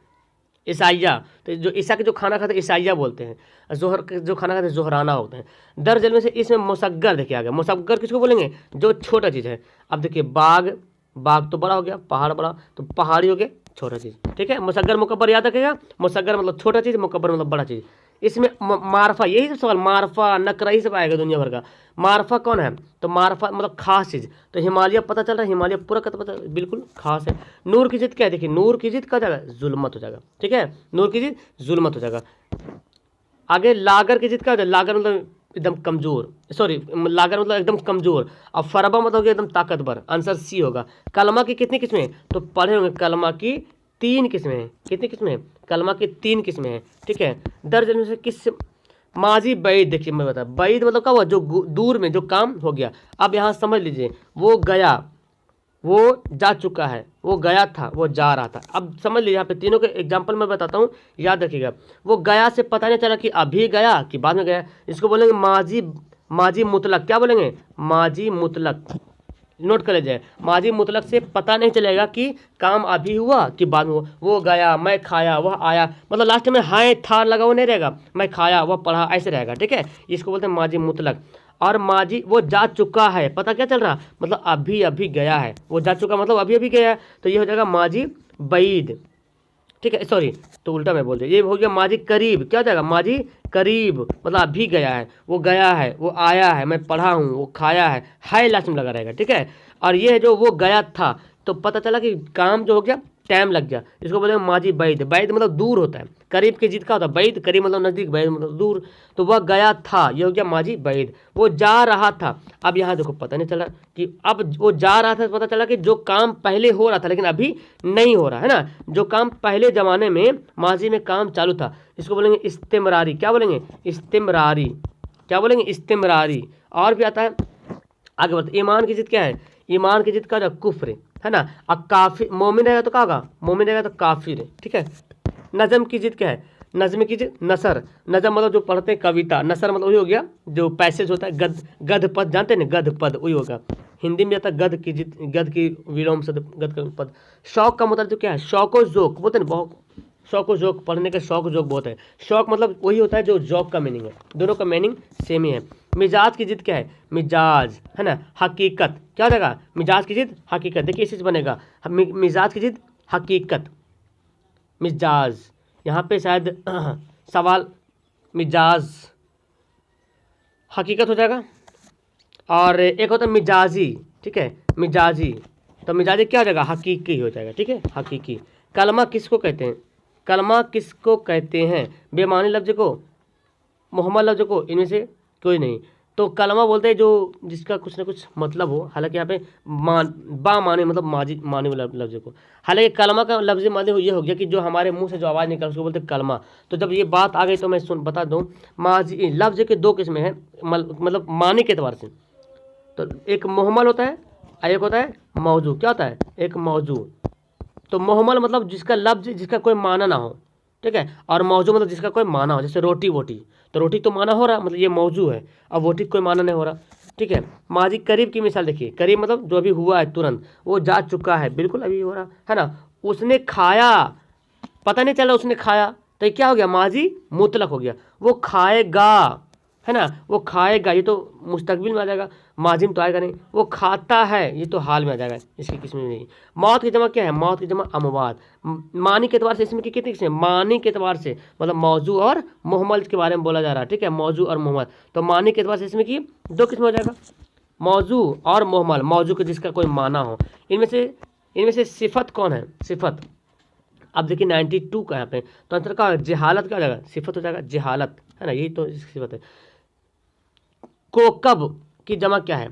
Speaker 1: ईसाइया, तो जो ईसा के जो खाना खाते हैं ईसाइया बोलते हैं, जोहर के जो खाना खाते हैं जोहराना होते हैं। दर जल में से इसमें मुसग्गर देखिए आ गया, मुसग्गर किसको बोलेंगे, जो छोटा चीज़ है। अब देखिए बाग तो बड़ा हो गया, पहाड़ बड़ा, तो पहाड़ी हो गया छोटा चीज़, ठीक है। मुसग्गर मुकब्बर याद रखिएगा, मुसग्गर मतलब छोटा चीज़, मुकब्बर मतलब बड़ा चीज़। इसमें मारफा, यही सब सवाल, मारफा नकरा ही सब आएगा दुनिया भर का। मारफा कौन है, तो मारफा मतलब खास चीज़, तो हिमालय पता चल रहा है, हिमालय पूरा का पता बिल्कुल खास है। नूर की जिद क्या है, देखिए नूर की जिद का जाएगा, जुल्मत हो जाएगा, ठीक है, नूर की जिद जुल्मत हो जाएगा। आगे लागर की जिद क्या होता है, लागर मतलब एकदम कमज़ोर, सॉरी लागर मतलब एकदम कमज़ोर, और फरबा मतलब हो गया एकदम ताकतवर, आंसर सी होगा। कलमा की कितनी किस्में, तो पढ़े होंगे, कलमा की 3 किस्में हैं, कितनी किस्में हैं, कलमा की 3 किस्में हैं, ठीक है। दर्ज में से किस माजी बैद, देखिए मैं बता, बैद मतलब क्या हुआ, जो दूर में जो काम हो गया। अब यहाँ समझ लीजिए, वो गया, वो जा चुका है, वो गया था, वो जा रहा था। अब समझ लीजिए यहाँ पे तीनों के एग्जाम्पल मैं बताता हूँ, याद रखिएगा। वो गया से पता नहीं चला कि अभी गया कि बाद में गया, इसको बोलेंगे माजी मुतलक, क्या बोलेंगे, माजी मुतलक, नोट कर लीजिए। माजी मुतलक से पता नहीं चलेगा कि काम अभी हुआ कि बाद में हुआ। वो गया, मैं खाया, वह आया, मतलब लास्ट में हाय था लगा वो नहीं रहेगा, मैं खाया, वह पढ़ा, ऐसे रहेगा, ठीक है। इसको बोलते हैं माजी मुतलक। और माजी, वो जा चुका है, पता क्या चल रहा, मतलब अभी अभी गया है, वो जा चुका मतलब अभी अभी गया है, तो ये हो जाएगा माजी बैद, ठीक है, सॉरी तो उल्टा मैं बोल दिया, ये हो गया माजी करीब, क्या हो जाएगा, माजी करीब मतलब अभी गया है, वो गया है, वो आया है, मैं पढ़ा हूँ, वो खाया है लास्ट में लगा रहेगा, ठीक है। और ये है जो वो गया था, तो पता चला कि काम जो हो गया टाइम लग गया, इसको बोलेंगे माजी बैद। बैद मतलब दूर होता है, करीब की जीत का होता है, बैद करीब मतलब नज़दीक, बैद मतलब दूर, तो वह गया था, ये हो गया माजी बैद। वो जा रहा था, अब यहाँ देखो पता नहीं चला कि अब वो जा रहा था, पता चला कि जो काम पहले हो रहा था लेकिन अभी नहीं हो रहा है ना, जो काम पहले ज़माने में माजी में काम चालू था, इसको बोलेंगे इस्तिमरारी, क्या बोलेंगे, इस्तिमरारी, क्या बोलेंगे, इस्तिमरारी। और भी आता है, आगे बढ़ते। ईमान की जिद क्या है, ईमान की जिद का जो कुफ्र है ना, अब काफिर, मोमिन रहेगा तो क्या होगा, मोमिन रहेगा तो काफिर है, ठीक है। नज़म की जिद क्या है, नज़म की जिद, नसर, नज़म मतलब जो पढ़ते हैं कविता, नसर मतलब वही हो गया जो पैसेज होता है, गद्य पद जानते हैं ना, गद्य पद वही होगा, हिंदी में आता है गद्य की जिद, गद्य की विलोम से गद्य का पद। शौक का मतलब क्या है, शौक व ज़ौक़ बोलते हैं बहुत, शौक व ज़ौक़, पढ़ने का शौक ज़ौक़ बहुत है। शौक मतलब वही होता है जो ज़ौक़ का मीनिंग है, दोनों का मीनिंग सेम ही है। मिजाज की जिद क्या है, मिजाज है ना, हकीकत, क्या हो जाएगा, मिजाज की जिद हकीकत, देखिए इसी से बनेगा, मिजाज की जिद हकीकत, मिजाज, यहाँ पे शायद सवाल मिजाज हकीकत हो जाएगा। और एक होता है मिजाजी, ठीक है, मिजाजी, तो मिजाजी क्या हो जाएगा, हकीकी हो जाएगा, ठीक है, हकीकी। कलमा किसको कहते हैं, कलमा किसको कहते हैं, बेमानी लफ्ज़ को, मोहम्मद लफ्ज़ को, इनमें से कोई नहीं। तो कलमा बोलते हैं जो जिसका कुछ ना कुछ मतलब हो, हालांकि यहाँ पे बा माने मतलब माजी माने वाला लफ्ज़ को, हालांकि कलमा का लफ्ज़ माने ये हो गया कि जो हमारे मुंह से जो आवाज़ निकल उसको बोलते हैं कलमा। तो जब ये बात आ गई तो मैं बता दूँ, माजी लफ्ज़ के 2 किस्में हैं, मतलब माने के एतबार से, तो एक मोहम्मल होता है और एक होता है मौजू, क्या होता है, एक मौजू। तो मोहम्मल मतलब जिसका लफ्ज़ जिसका कोई माना ना हो, ठीक है, और मौजू मतलब जिसका कोई माना हो, जैसे रोटी वोटी, तो रोटी तो माना हो रहा, मतलब ये मौजू है, और वोटी कोई माना नहीं हो रहा, ठीक है। माजी करीब की मिसाल देखिए, करीब मतलब जो अभी हुआ है तुरंत, वो जा चुका है, बिल्कुल अभी हो रहा है ना। उसने खाया, पता नहीं चला उसने खाया, तो क्या हो गया, माजी मुतलक हो गया, वो खाएगा, है ना, वो खाएगा, ये तो मुस्तकबिल में आ जाएगा, माजी में तो आएगा नहीं। वो खाता है, ये तो हाल में आ जाएगा, इसकी किस्म में नहीं। मौत की जमा क्या है, मौत की जमा अमवात। मानी के एतबार से इसमें कितनी किस्में, मानी के एतबार से मतलब मौजू और मुहम्मल के बारे में बोला जा रहा है, ठीक है, मौजू और मुहम्मल। तो मानी के एतबार से इसमें की 2 किस्म हो जाएगा, मौजू और मुहम्मल। मौजू के जिसका कोई माना हो। इनमें से सिफत कौन है, सिफत। अब देखिए 92 का यहाँ पे तो आंसर का जहालत क्या हो जाएगा, सिफत हो जाएगा, जहालत, है ना, यही तो सिफत है। कोकब की जमा क्या है,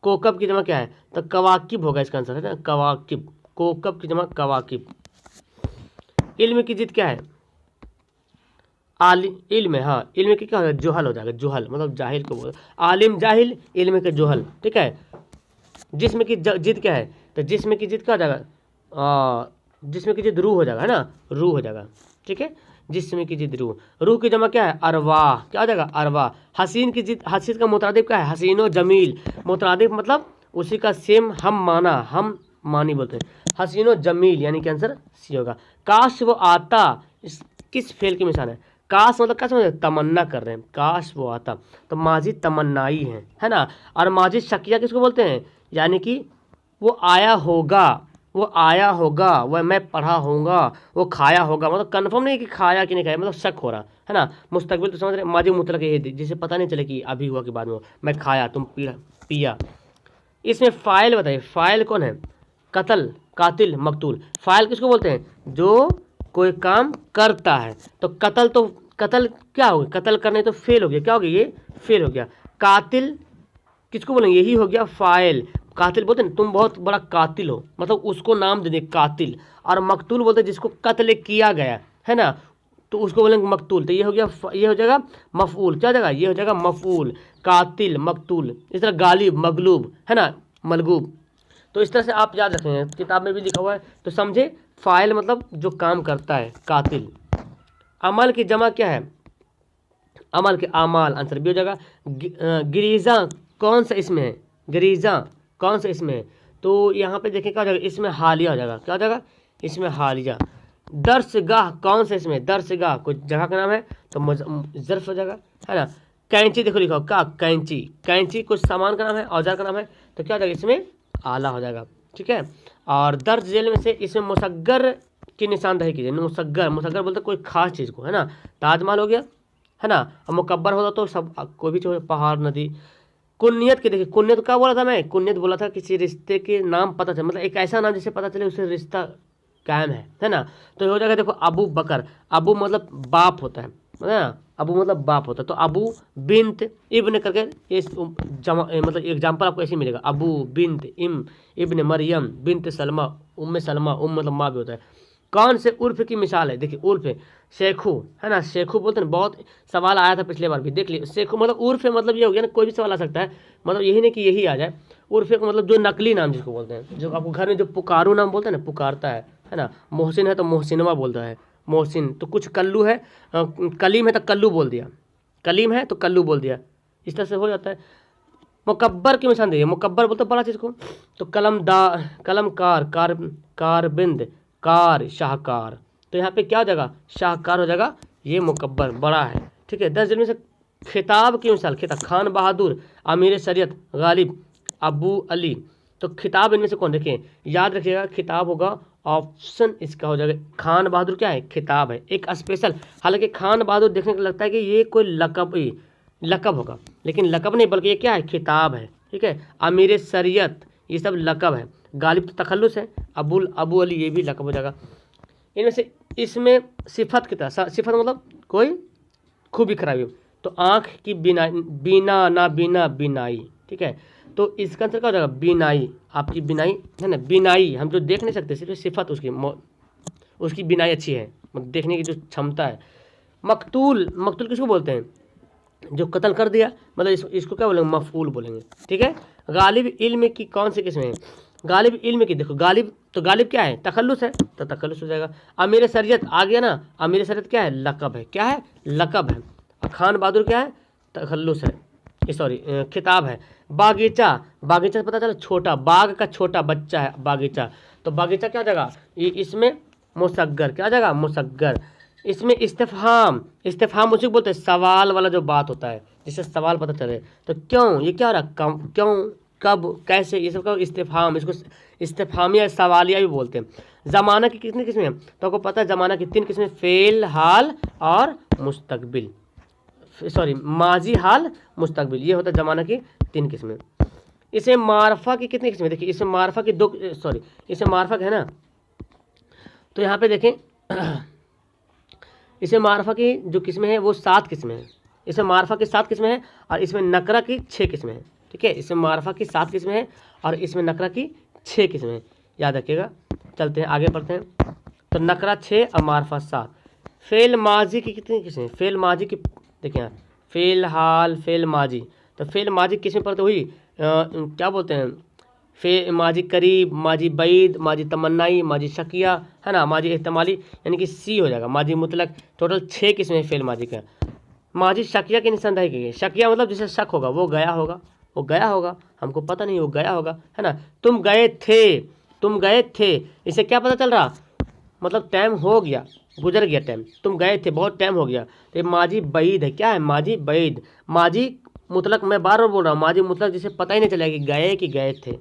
Speaker 1: कोकब की जमा क्या है, तो कवाकिब होगा इसका आंसर, है ना, कवाकिब। कोकब की जमा कवाकिब। इल्म की जिद क्या है, इल्म है, हाँ, इल्म की क्या होगा, जोहल हो जाएगा, जोहल मतलब जाहिल को बोल, आलिम जाहिल, इल्म के जोहल, ठीक है। जिस्म की जिद क्या है, तो जिस्म की जिद क्या हो जाएगा, जिस्म की जिद रूह हो जाएगा, है ना, रूह हो जाएगा, ठीक है, जिस्म की जिद रूह। रूह की जमा क्या है, अरवाह, क्या हो जाएगा, अरवाह। हसीन की जिद, हसीन का मुतरादिफ क्या है, हसीनो जमील। मुतरादिफ मतलब उसी का सेम हम माना, हम मानी बोलते हैं, हसीनो जमील, यानी कि आंसर सी होगा। काश वो आता, इस किस फेल की मिसाल है, काश मतलब क्या समझ, तमन्ना कर रहे हैं, काश वो आता, तो माजी तमन्नाई है ना। और माजी शकिया किसको बोलते हैं, यानी कि वो आया होगा, वो आया होगा, वह मैं पढ़ा होगा, वो खाया होगा, मतलब कंफर्म नहीं कि खाया कि नहीं खाया, मतलब शक हो रहा है ना। मुस्तकबिल तो समझ रहे, माजी मुतलक ये जिसे पता नहीं चले कि अभी हुआ कि बाद में, मैं खाया, तुम पिया। इसमें फ़ाइल बताइए, फ़ाइल कौन है, कत्ल, कातिल, मकतूल। फ़ाइल किसको बोलते हैं, जो कोई काम करता है। तो कत्ल क्या हो गया, कत्ल करने तो फेल हो गया, क्या हो गया, ये फेल हो गया। कातिल किसको बोलेंगे, यही हो गया फ़ाइल। कातिल बोलते हैं तुम बहुत बड़ा कातिल हो, मतलब उसको नाम दे दे कातिल। और मकतूल बोलते हैं जिसको कत्ल किया गया, है ना, तो उसको बोलेंगे मकतूल। तो ये हो गया, ये हो जाएगा मफऊल, क्या हो जाएगा, ये हो जाएगा मफऊल, कातिल, मकतूल। इस तरह गालिब, मगलूब, है ना, मलगूब। तो इस तरह से आप याद रखेंगे, किताब में भी लिखा हुआ है, तो समझे फ़ाइल मतलब जो काम करता है, कातिल। अमल की जमा क्या है, अमल के आमाल, आंसर भी हो जाएगा। गिरीजा कौन सा इसमें है, गिरीजा कौन सा इसमें है, तो यहाँ पे देखें क्या हो जाएगा, इसमें हालिया हो जाएगा, क्या हो जाएगा, इसमें हालिया। दर्सगाह कौन सा इसमें, दर्सगाह कोई जगह का नाम है तो ज़र्फ हो जाएगा, है ना। कैंची देखो लिखा हो, क्या, कैंची, कैंची कुछ सामान का नाम है, औजार का नाम है, तो क्या हो जाएगा, इसमें आला हो जाएगा, ठीक है। और दर्ज जेल में से इसमें मुसग्गर की निशानदेही कीजिए। मुसग्गर, मुसग्गर बोलते कोई खास चीज़ को, है ना, ताजमहल हो गया, है ना। और मुकब्बर होता तो सब कोई भी चीज़, पहाड़, नदी। कुन्नियत की देखिए, कुन्नियत क्या बोला था मैं, कुन्नियत बोला था किसी रिश्ते के नाम पता चले, मतलब एक ऐसा नाम जिससे पता चले उससे रिश्ता कायम है ना। तो हो जाएगा देखो अबू बकर, अबू मतलब बाप होता है ना, अबू मतलब बाप होता है, तो अबू बिन्त इब्न करके ये मतलब एग्जाम्पल आपको ऐसे मिलेगा, अबू बिन्त इब्न मरियम बिन्त सलमा, सलमा, मतलब माँ भी होता है। कौन से उर्फ की मिसाल है, देखिए उर्फ है, शेखू, है ना, शेखू बोलते हैं, बहुत सवाल आया था पिछले बार भी, देख लीजिए शेखू मतलब उर्फ है, मतलब ये हो गया ना, कोई भी सवाल आ सकता है, मतलब यही नहीं कि यही आ जाए। उर्फ का मतलब जो नकली नाम जिसको बोलते हैं, जो आपको घर में जो पुकारू नाम बोलते हैं ना, पुकारता है ना। मोहसिन है तो मोहसिनवा बोलता है, मोहसिन। तो कुछ कल्लू है, कलीम है तो कल्लू बोल दिया, कलीम है तो कल्लू बोल दिया, इस तरह से हो जाता है। मुकब्बर की मिसाल देखिए, मुकब्बर बोलते बड़ा चीज़ को, तो कलमकार, कारबिंद, कार, शाहकार। तो यहाँ पे क्या हो जाएगा, शाहकार हो जाएगा, ये मुकब्बर बड़ा है, ठीक है। 10 जिलों में से खिताब की मिसाल, खिताब, खान बहादुर, अमीर शरीयत, गालिब, अबू अली। तो खिताब इनमें से कौन, देखिए याद रखिएगा, खिताब होगा ऑप्शन इसका हो जाएगा, खान बहादुर क्या है, खिताब है, एक स्पेशल। हालांकि खान बहादुर देखने को लगता है कि ये कोई लकब होगा, लेकिन लकब नहीं, बल्कि ये क्या है, खिताब है, ठीक है। अमीर शरीयत ये सब लकब है, गालिब तो तखल्लुस है, अबू अली ये भी लकब हो जाएगा। इनमें से इसमें सिफत की तरह, सिफत मतलब कोई खूबी खराबी, तो आँख की बीना ना बीना बीनाई, ठीक है। तो इसका आंसर क्या हो जाएगा, बीनाई, आपकी बीनाई है ना, बीनाई हम जो देख नहीं सकते, सिर्फ सिफत उसकी बीनाई अच्छी है, देखने की जो क्षमता है। मकतूल, मकतूल किसको बोलते हैं, जो कत्ल कर दिया, मतलब इसको क्या बोलेंगे, मफऊल बोलेंगे, ठीक है। गालिब इल्म की कौन सी किस्म है, गालिब इल्म की, देखो गालिब, तो गालिब क्या है, तखल्लुस है, तो तखल्लुस हो जाएगा। अमीर शरीयत आ गया ना, अमीर शरीयत क्या है, लकब है, क्या है, लकब है। खान बहादुर क्या है, तखल्लुस है, सॉरी खिताब है। बागीचा, बागीचा पता चला छोटा, बाग का छोटा बच्चा है बागीचा, तो बागीचा क्या हो जाएगा, ये इसमें मुसग्गर, क्या हो जाएगा, मुसग्गर। इसमें इस्तिफहाम, इस्तिफहाम उसी को बोलते हैं सवाल वाला जो बात होता है, जिससे सवाल पता चले। तो क्यों, ये क्या हो रहा है, कम, क्यों, कब, कैसे, ये सब का इस्तिफहाम, इसको इस्तिफहामिया सवालिया भी बोलते हैं। ज़माना की कितनी किस्में हैं, तो आपको पता है ज़माना की 3 किस्में, फ़ेल, हाल और मुस्तकबिल, सॉरी माजी, हाल, मुस्तकबिल, ये होता है ज़माना की 3 किस्में। इसे मारफा की कितनी किस्में, देखिए इसमें मारफा की 2, सॉरी इसमें मारफा है ना, तो यहाँ पे देखें इसमें मारफा की जो किस्में हैं वो 7 किस्में हैं। इसमें मारफा की 7 किस्में हैं और इसमें नकरा की 6 किस्में हैं। ठीक है, इसमें मारफा की 7 किस्में हैं और इसमें नकरा की 6 किस्में हैं, याद रखिएगा। चलते हैं आगे पढ़ते हैं। तो नकरा 6 और मारफा 7। फ़ेल माजी की कितनी किस्में, फ़ेल माजी की देखिए यहाँ, फ़ेल, हाल, फ़ेल माजी। तो फ़ेल माजी किस्में पढ़ते हुई क्या बोलते हैं, माजी करीब, माजी बैद, माजी तमन्नाई, माजी शकिया, है ना, माजी एहतमाली, यानी कि सी हो जाएगा। माजी मुतलक, टोटल 6 किस्में फ़ेल माजी का। माजी शकिया की निशानदेही की है। शकिया मतलब जिसे शक होगा, वो गया होगा, वो गया होगा, हमको पता नहीं, वो गया होगा, है ना। तुम गए थे, तुम गए थे, इसे क्या पता चल रहा, मतलब टाइम हो गया, गुजर गया टाइम, तुम गए थे, बहुत टाइम हो गया। तो ये माजी बैद है, क्या है, माजी बैद। माजी मुतलक, मैं बार बार बोल रहा हूँ, माजी मुतलक जिसे पता ही नहीं चलेगा कि गए थे।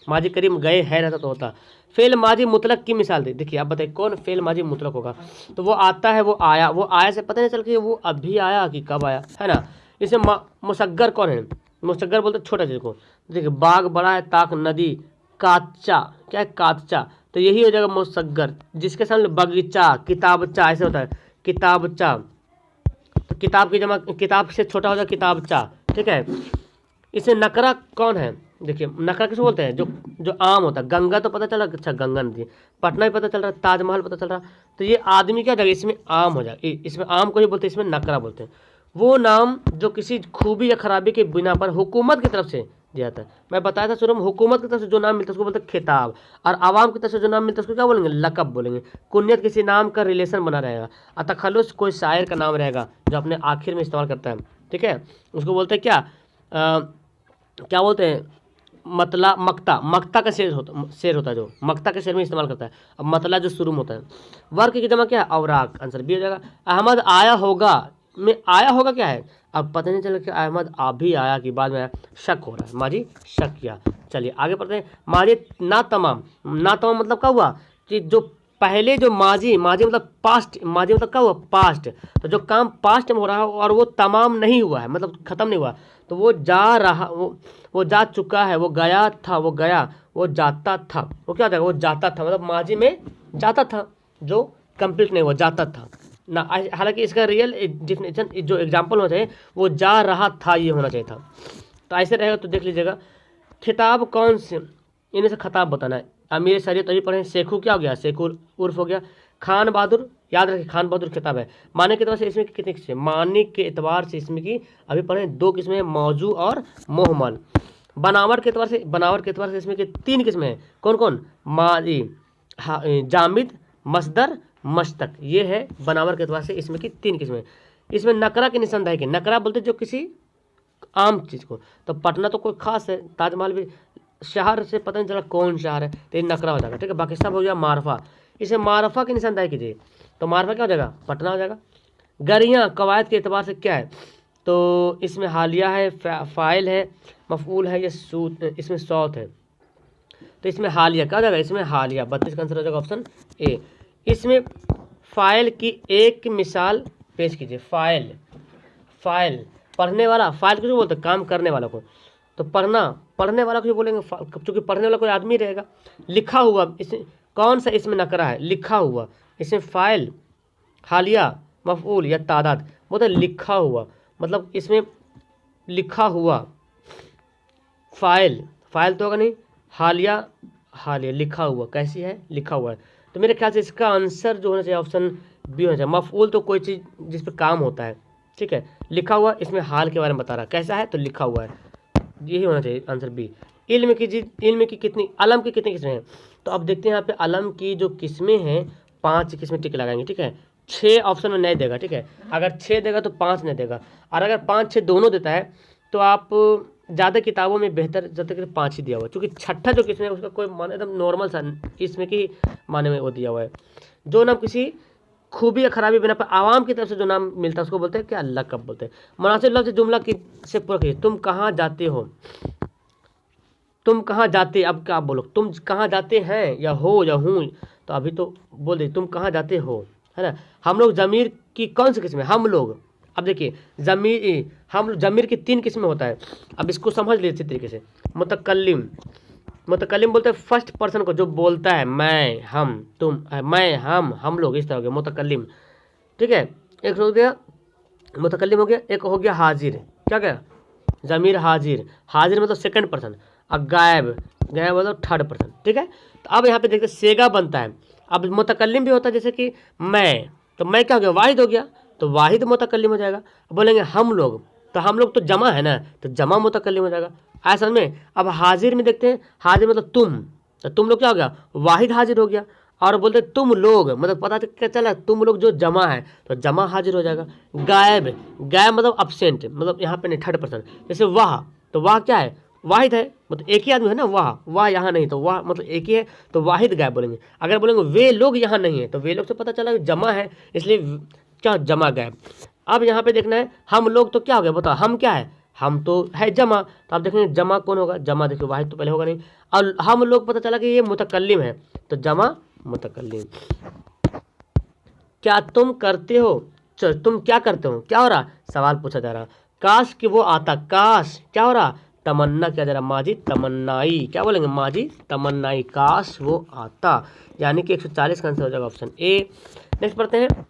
Speaker 1: माजी करीब गए है रहता तो होता। फ़ेल माजी मुतलक की मिसाल दे, देखिए आप बताइए कौन फ़ेल माजी मुतलक होगा। तो वो आता है, वो आया, वो आया से पता नहीं चल कि वो अभी आया कि कब आया, है ना। इसे मुसग्गर कौन है, मुसग्गर बोलते छोटा चीज़ को। देखिए बाग बड़ा है, ताक नदी, काचा, क्या है, काचा, तो यही हो जाएगा मुसग्गर। जिसके सामने बगीचा, किताबचा ऐसे होता है, किताबचा, तो किताब की जमा, किताब से छोटा हो जाएगा किताबचा। ठीक है, इसे नकरा कौन है, देखिए नकरा किसको बोलते हैं, जो आम होता है। गंगा तो पता चला, अच्छा गंगा नदी, पटना भी पता चल रहा, ताजमहल पता चल रहा, तो ये आदमी क्या जाएगा, इसमें आम हो जाएगा। इसमें आम को ही बोलते हैं, इसमें नकरा बोलते हैं। वो नाम जो किसी खूबी या खराबी के बिना पर हुकूमत की तरफ से दिया जाता है। मैं बताया था शुरू में, हुकूमत की तरफ से जो नाम मिलता है उसको बोलते हैं खिताब, और आवाम की तरफ से जो नाम मिलता है उसको क्या बोलेंगे, लकब बोलेंगे। कुन्यत किसी नाम का रिलेशन बना रहेगा, और तखल्लुस कोई शायर का नाम रहेगा जो अपने आखिर में इस्तेमाल करता है। ठीक है, उसको बोलते हैं क्या बोलते हैं, मतला, मक्ता, मक्ता का शेर होता है, जो मक्ता के शेर में इस्तेमाल करता है। अब मतला जो शुरू में होता है। वर्क की जमा क्या है, अवराक, आंसर बी हो जाएगा। अहमद आया होगा में आया होगा क्या है, अब पता नहीं चला कि अहमद अभी आया कि बाद में, शक हो रहा है, माजी शक किया। चलिए आगे पढ़ते हैं। माजी ना तमाम, ना तमाम मतलब क्या हुआ कि जो पहले जो माजी, माजी मतलब पास्ट, माजी मतलब क्या हुआ, पास्ट, तो जो काम पास्ट में हो रहा है और वो तमाम नहीं हुआ है, मतलब ख़त्म नहीं हुआ, तो वो जा रहा, वो जा चुका है, वो गया था, वो गया, वो जाता था, वो क्या हो जाएगा, वो जाता था, मतलब माजी में जाता था, जो कंप्लीट नहीं हुआ, जाता था ना। हालांकि इसका रियल डिफिनेशन जो एग्जाम्पल होना चाहिए वो जा रहा था, ये होना चाहिए था। तो ऐसे रहेगा, तो देख लीजिएगा। खिताब कौन से, इन्हें से खिताब बताना है। अमीर शरीयत अभी पढ़े, शेखू क्या हो गया, शेखू उर्फ हो गया। खान बहादुर, याद रखिए खान बहादुर किताब है। माने के एतबार से इसमें कितनी किस्में, माने के एतबार से इसमें की अभी पढ़े 2 किस्में, मौजू और मोहमल। बनावट के एतबार से इसमें की 3 किस्में हैं, कौन कौन, माजी, जामिद, मसदर, मस्तक, ये है बनावट के एतबार से इसमें की 3 किस्में। इसमें नकरा की निशानदेही की, नकरा बोलते जो किसी आम चीज़ को, तो पटना तो कोई खास है, ताजमहल भी शहर से पता नहीं चला कौन शहर है, तो ये नकरा हो जाएगा। ठीक है, बाकी सब हो गया मारफा। इसे मारफा की निशानदेही कीजिए, तो मारफा क्या हो जाएगा, पटना हो जाएगा। गरियाँ कवायद के एतबार से क्या है, तो इसमें हालिया है, फ़ाइल है, मफऊल है, ये इसमें सौत है, तो इसमें हालिया क्या हो जाएगा, इसमें हालिया। 32 का आंसर हो जाएगा ऑप्शन ए। इसमें फ़ाइल की एक मिसाल पेश कीजिए। फ़ाइल, फ़ाइल पढ़ने वाला, फ़ाइल किसको बोलते हैं, काम करने वाला को, तो पढ़ने वाला को बोलेंगे, चूँकि पढ़ने वाला कोई आदमी रहेगा। लिखा हुआ, इसमें कौन सा इसमें नकरा है, लिखा हुआ, इसमें फ़ाइल, हालिया, मफऊल या तादाद, वो तो लिखा हुआ, मतलब इसमें लिखा हुआ, फ़ाइल तो होगा नहीं, हालिया लिखा हुआ, कैसी है, लिखा हुआ है। तो मेरे ख्याल से इसका आंसर जो होना चाहिए ऑप्शन बी होना चाहिए। मफऊल तो कोई चीज़ जिस पर काम होता है, ठीक है, लिखा हुआ इसमें हाल के बारे में बता रहा, कैसा है, तो लिखा हुआ है, यही होना चाहिए आंसर बी। इल्म की कितनी, अलम की कितनी किस्में हैं, तो अब देखते हैं यहाँ पे अलम की जो किस्में हैं 5 किस्में टिक लगाएंगे। ठीक है, 6 ऑप्शन में नहीं देगा। ठीक है, अगर 6 देगा तो 5 नहीं देगा, और अगर 5 6 दोनों देता है तो आप ज़्यादा किताबों में बेहतर ज़्यादा कर 5 ही दिया हुआ है, क्योंकि छठा जो किस्में है उसका कोई मान एकदम नॉर्मल सा इसमें की माने में वो दिया हुआ है। जो नाम किसी खूबी या खराबी बिना पर आवाम की तरफ से जो नाम मिलता है उसको बोलते हैं क्या, लक़ब बोलते हैं। मुनासिब लफ्ज़ जुमला की से पूरा कीजिए, तुम कहाँ जाते हो, तुम कहाँ जाते, अब क्या आप बोलो, तुम कहाँ जाते हैं या हो या हूँ, तो अभी तो बोल दे तुम कहाँ जाते हो, है ना। हम लोग ज़मीर की कौन सी किस्म है, हम लोग। अब देखिए ज़मीर, हम ज़मीर की 3 किस्में होता है। अब इसको समझ लीजिए अच्छी तरीके से। मुतकल्लिम, मुतकल्लिम बोलते हैं फर्स्ट पर्सन को जो बोलता है, मैं, हम, तुम, मैं, हम लोग, इस तरह हो गया मुतकल्लिम, ठीक है। एक हो गया मुतकल्लिम हो गया, एक हो गया हाजिर, क्या क्या, ज़मीर हाजिर, हाजिर मतलब सेकंड पर्सन। अब गायब, गायब मतलब थर्ड पर्सन, ठीक है। तो अब यहाँ पे देखते सेगा बनता है। अब मुतकल्लिम भी होता है, जैसे कि मैं, तो मैं क्या हो गया, वाहिद हो गया, तो वाहिद मुतकल्लिम हो जाएगा। बोलेंगे हम लोग, तो हम लोग तो जमा है ना, तो जमा मुतकल्लिम हो जाएगा, आया समझ में। अब हाजिर में देखते हैं, हाजिर मतलब तुम, तो तुम लोग क्या हो गया, वाहिद हाजिर हो गया। और बोलते तुम लोग मतलब पता क्या चला, तुम लोग जो जमा है तो जमा हाजिर हो जाएगा। गायब, गायब मतलब अब्सेंट, मतलब यहाँ पे नहीं, थर्ड पर्सन। जैसे वाह, तो वाह क्या है, वाहिद है, मतलब एक ही आदमी है ना, वाह, वाह यहाँ नहीं, तो वाह मतलब एक ही है, तो वाहिद गायब बोलेंगे। अगर बोलेंगे वे लोग यहाँ नहीं है, तो वे लोग से पता चला जमा है, इसलिए क्या, जमा गायब। अब यहाँ पे देखना है हम लोग, तो क्या हो गया बताओ, हम क्या है, हम तो है जमा, तो आप देखेंगे जमा कौन होगा, जमा देखिए वाहिद तो पहले होगा नहीं। और हम लोग पता चला कि ये मुतकल्लिम है, तो जमा मुतकल्लिम। क्या तुम करते हो, तुम क्या करते हो, क्या हो रहा, सवाल पूछा जा रहा। काश कि वो आता, काश क्या हो रहा, तमन्ना किया जा रहा, माजी तमन्नाई, क्या बोलेंगे, माजी तमन्नाई, काश वो आता, यानी कि 140 का आंसर हो जाएगा ऑप्शन ए। नेक्स्ट पढ़ते हैं,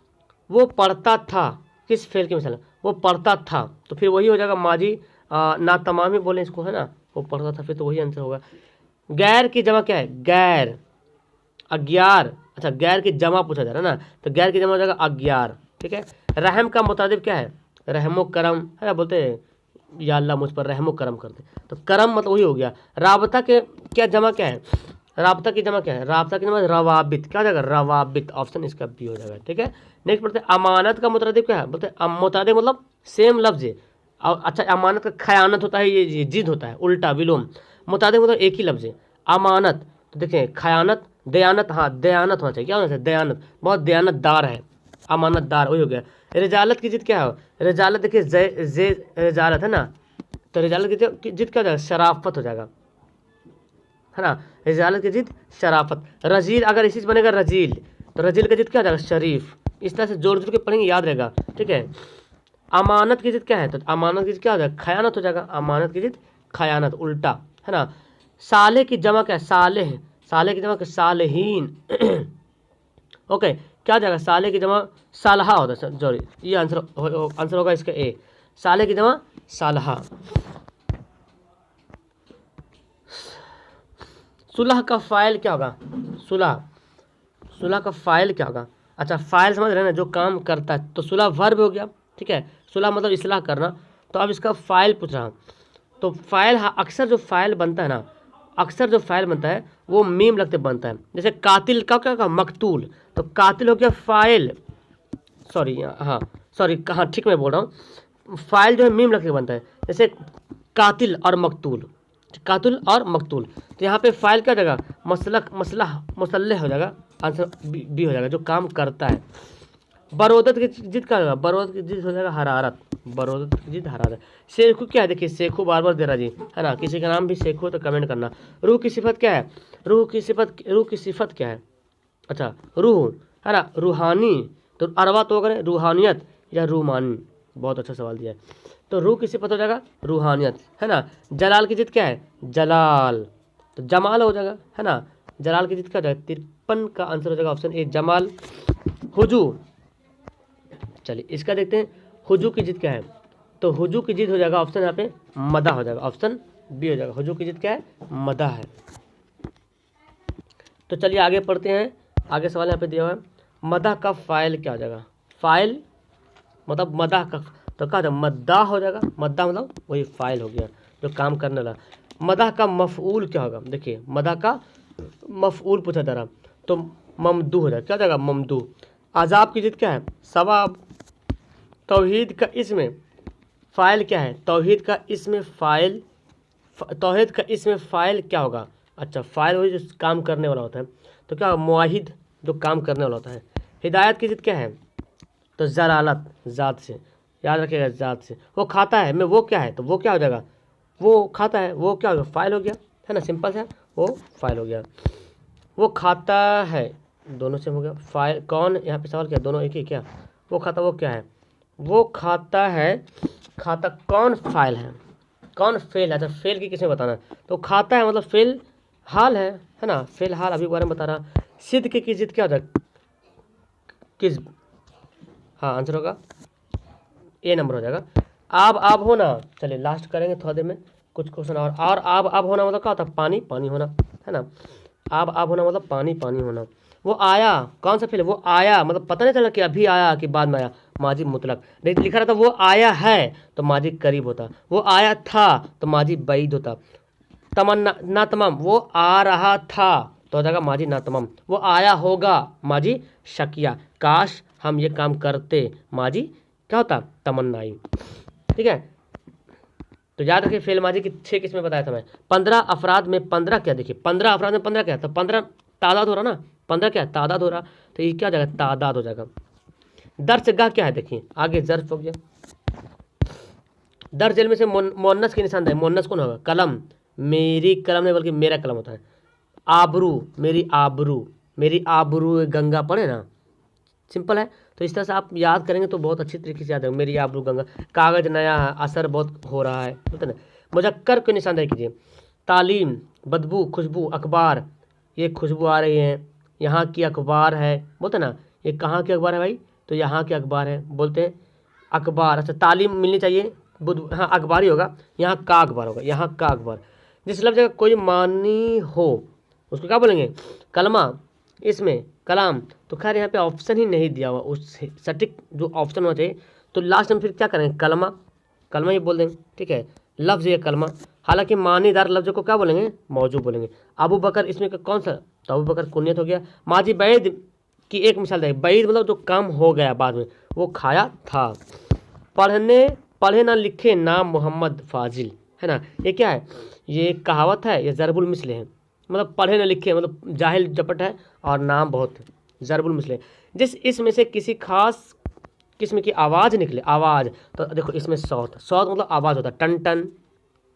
Speaker 1: वो पढ़ता था, किस फेल की मिसाल, वो पढ़ता था, तो फिर वही हो जाएगा माजी ना तमाम ही बोले इसको, है ना, वो पढ़ता था, फिर तो वही आंसर होगा। गैर की जमा क्या है, गैर, अग्यार, अच्छा गैर की जमा पूछा जा रहा है ना, तो गैर की जमा हो जाएगा अग्यार, ठीक है। रहम का मुतादिफ क्या है, रहमो करम, है ना, बोलते हैं या अल्लाह मुझ पर रहमो करम कर दे, तो करम मतलब वही हो गया। राबता के क्या जमा क्या है, राबता की जमा क्या है, राबता की जमा रवाबित, क्या हो जाएगा, रवाबित, ऑप्शन इसका बी हो जाएगा, ठीक है। नेक्स्ट पढ़ते हैं, अमानत का मुतादिफ क्या है, बोलते हैं मुतादिफ मतलब सेम लफ्ज है। और अच्छा अमानत का खयानत होता है, ये जिद होता है, उल्टा विलोम। मुतादिफ मतलब एक ही लफ्ज है, अमानत, तो देखिए खयानत, दयानत, हाँ दयानत होना चाहिए, क्या होना चाहिए, दयानत, बहुत दयानतदार है, अमानतदार, वही हो गया। रिजालत की जिद क्या है, रिजालत देखिए जे रिजालत है ना, तो रिजालत की जिद क्या हो जाएगा, शराफत हो जाएगा, है ना, रिजालत की जिद शराफत। रजील, अगर इसी से बनेगा रजील, तो रजील की जिद क्या हो जाएगा, शरीफ। इस तरह से जोड़ जोड़ के पढ़ेंगे, याद रहेगा, ठीक है। अमानत की जिद क्या है, तो अमानत की जिद क्या हो जाएगा, खयानत हो जाएगा, अमानत की जिद खयानत, उल्टा, है ना। साले की जमा क्या है, सालेह, साले की जमा क्या, सालेहीन ओके, क्या हो जाएगा, साले की जमा सालहा होता है, सॉरी ये आंसर होगा इसका ए, साले की जमा सालहा। सुलह का फाइल क्या होगा, सुलह, सुलह का फाइल क्या होगा, अच्छा फाइल समझ रहे हैं ना, जो काम करता है, तो सुलह वर्ब हो गया, ठीक है। सुलह मतलब इस्लाह करना, तो अब इसका फाइल पूछ रहा हूँ, तो फाइल अक्सर जो फाइल बनता है ना, अक्सर जो फाइल बनता है वो मीम लगते बनता है। जैसे कातिल का क्या कहा, मकतूल, तो कातिल हो गया फाइल, सॉरी हाँ सॉरी हाँ ठीक मैं बोल रहा हूँ, फाइल जो है मीम लगते बनता है, जैसे कातिल और मकतूल, कातिल और मकतूल, तो यहाँ पे फाइल क्या हो जाएगा, मसलक, मसलह, मुसल्लह हो जाएगा, आंसर बी हो जाएगा, जो काम करता है। बरोदत की जिद क्या होगा, बरोदत की जिद हो जाएगा हरारत, बरोदत की जिद हरारत। शेखू क्या है, देखिए शेखू बार बार दे रहा जी, है ना, किसी का नाम भी शेखू तो कमेंट करना। रूह की सिफत क्या है, रूह की सिफत क्या है, अच्छा रूह, है ना, रूहानी, तो अरवा तो अगर रूहानियत या रूमानी, बहुत अच्छा सवाल दिया है, तो रूह की सिफत हो जाएगा रूहानियत, है ना। जलाल की जिद क्या है, जलाल, तो जमाल हो जाएगा, है ना, जलाल की जिद क्या हो जाएगा, 53 का आंसर हो जाएगा ऑप्शन ए जमाल। हुजू, चलिए इसका देखते हैं, हुजू की जिद क्या है, तो हुजू की जिद हो जाएगा ऑप्शन यहाँ पे मदा हो जाएगा, ऑप्शन बी हो जाएगा, हुजू की जिद क्या है, मदा है। तो चलिए आगे पढ़ते हैं, आगे सवाल यहाँ पे दिया हुआ है, मदा का फाइल क्या हो जाएगा, फाइल मतलब मदा का, तो क्या मद्दा हो जाएगा, मद्दा मतलब वही फाइल हो गया जो काम करने वाला। मदा का मफऊल क्या होगा, देखिए मदा का मफऊल पूछा जा रहा, तो ममदू हो जाएगा, क्या हो जाएगा, ममदू। आज़ाब की जिद क्या है, सवाब। तौहीद का इसमें फ़ाइल क्या है, तौहीद का इसमें फ़ाइल, तौहीद का इसमें फ़ाइल क्या होगा, अच्छा फ़ाइल वही जो काम करने वाला होता है, तो क्या मुआहिद जो काम करने वाला होता है। हिदायत की जिद क्या है? तो ज़लालत, ज़ात से, याद रखिएगा ज़ात से। वो खाता है में वो क्या है? तो वो क्या हो जाएगा? वो खाता है, वो क्या हो गया? फाइल हो गया, है ना, सिंपल है, वो फाइल हो गया। वो खाता है, दोनों से हो गया। फाइल कौन, यहाँ पे सवाल क्या, दोनों एक ही क्या? वो खाता, वो क्या है? वो खाता है, खाता कौन फाइल है, कौन फेल है? तो फेल की किसमें बताना है? तो खाता है मतलब फेल हाल है ना, फेल हाल अभी बारे में बता रहा। सिद्ध की जिद क्या हो जाएगा? किस, हाँ आंसर होगा ए नंबर हो जाएगा। आब होना, चलिए लास्ट करेंगे थोड़ा देर में कुछ क्वेश्चन और आब होना मतलब क्या होता है? पानी पानी होना, है ना। आब होना मतलब पानी पानी होना। वो आया, कौन सा फेल है? वो आया मतलब पता नहीं चला कि अभी आया कि बाद में आया, माजी मुतलक। लिखा रहता वो आया है तो माजी करीब होता, वो आया था तो माजी बैद होता। तमन्ना ना तमाम, वो आ रहा था तो हो जाएगा माजी ना तमाम। वो आया होगा, माजी शकिया। काश हम ये काम करते, माजी क्या होता? तमन्नाई। ठीक है, तो याद रखिए फेल माजी की 6 किस्में बताया था मैं। 15 अफराद में 15 क्या? देखिए 15 अफराद में 15 क्या? तो 15 तादाद हो रहा ना, 15 क्या है? तादाद हो रहा, तो ये क्या हो जाएगा? तादाद हो जाएगा। दर्ज गाह क्या है? देखिए आगे जर्फ हो गया। दर्ज में से मोन्नस की निशानदेही, मोन्नस कौन होगा? कलम, मेरी कलम नहीं बल्कि मेरा कलम होता है। आबरू, मेरी आबरू, मेरी आबरू गंगा पढ़े ना, सिंपल है। तो इस तरह से आप याद करेंगे तो बहुत अच्छी तरीके से याद है। मेरी आबरू गंगा, कागज़ नया है, असर बहुत हो रहा है, बोलते ना। मुजक्कर को निशानदेही कीजिए। तालीम, बदबू, खुशबू, अखबार, ये खुशबू आ रही है, यहाँ की अखबार है, बोलते ना। ये कहाँ की अखबार है भाई? तो यहाँ की अखबार है, बोलते हैं अखबार। अच्छा तालीम मिलनी चाहिए, बुध, हाँ अखबार ही होगा, यहाँ का अखबार होगा, यहाँ का अखबार। जिस लफ्ज़ का कोई मानी हो उसको क्या बोलेंगे? कलमा, इसमें कलाम। तो खैर यहाँ पे ऑप्शन ही नहीं दिया हुआ, उस सटीक जो ऑप्शन होना चाहिए। तो लास्ट में फिर क्या करेंगे? कलमा, कलमा ही बोल देंगे, ठीक है। लफ्ज़ ये कलमा, हालांकि मानीदार लफ्ज़ को क्या बोलेंगे? मौजू बोलेंगे। अबू बकर इसमें कौन सा? तो अबू बकर कुनियत हो गया। माजी बैद की एक मिसाल दें, बैद मतलब जो काम हो गया बाद में, वो खाया था। पढ़े ना लिखे नाम मोहम्मद फाजिल, है ना। ये क्या है? ये कहावत है, ये ज़रबुल मिसल है, मतलब पढ़े ना लिखे मतलब जाहिल जपट है और नाम बहुत है, ज़रबुल मिसल है। जिस इसमें से किसी खास किस्म की आवाज़ निकले, आवाज़, तो देखो इसमें सौत, सौत मतलब आवाज़ होता है, टन टन,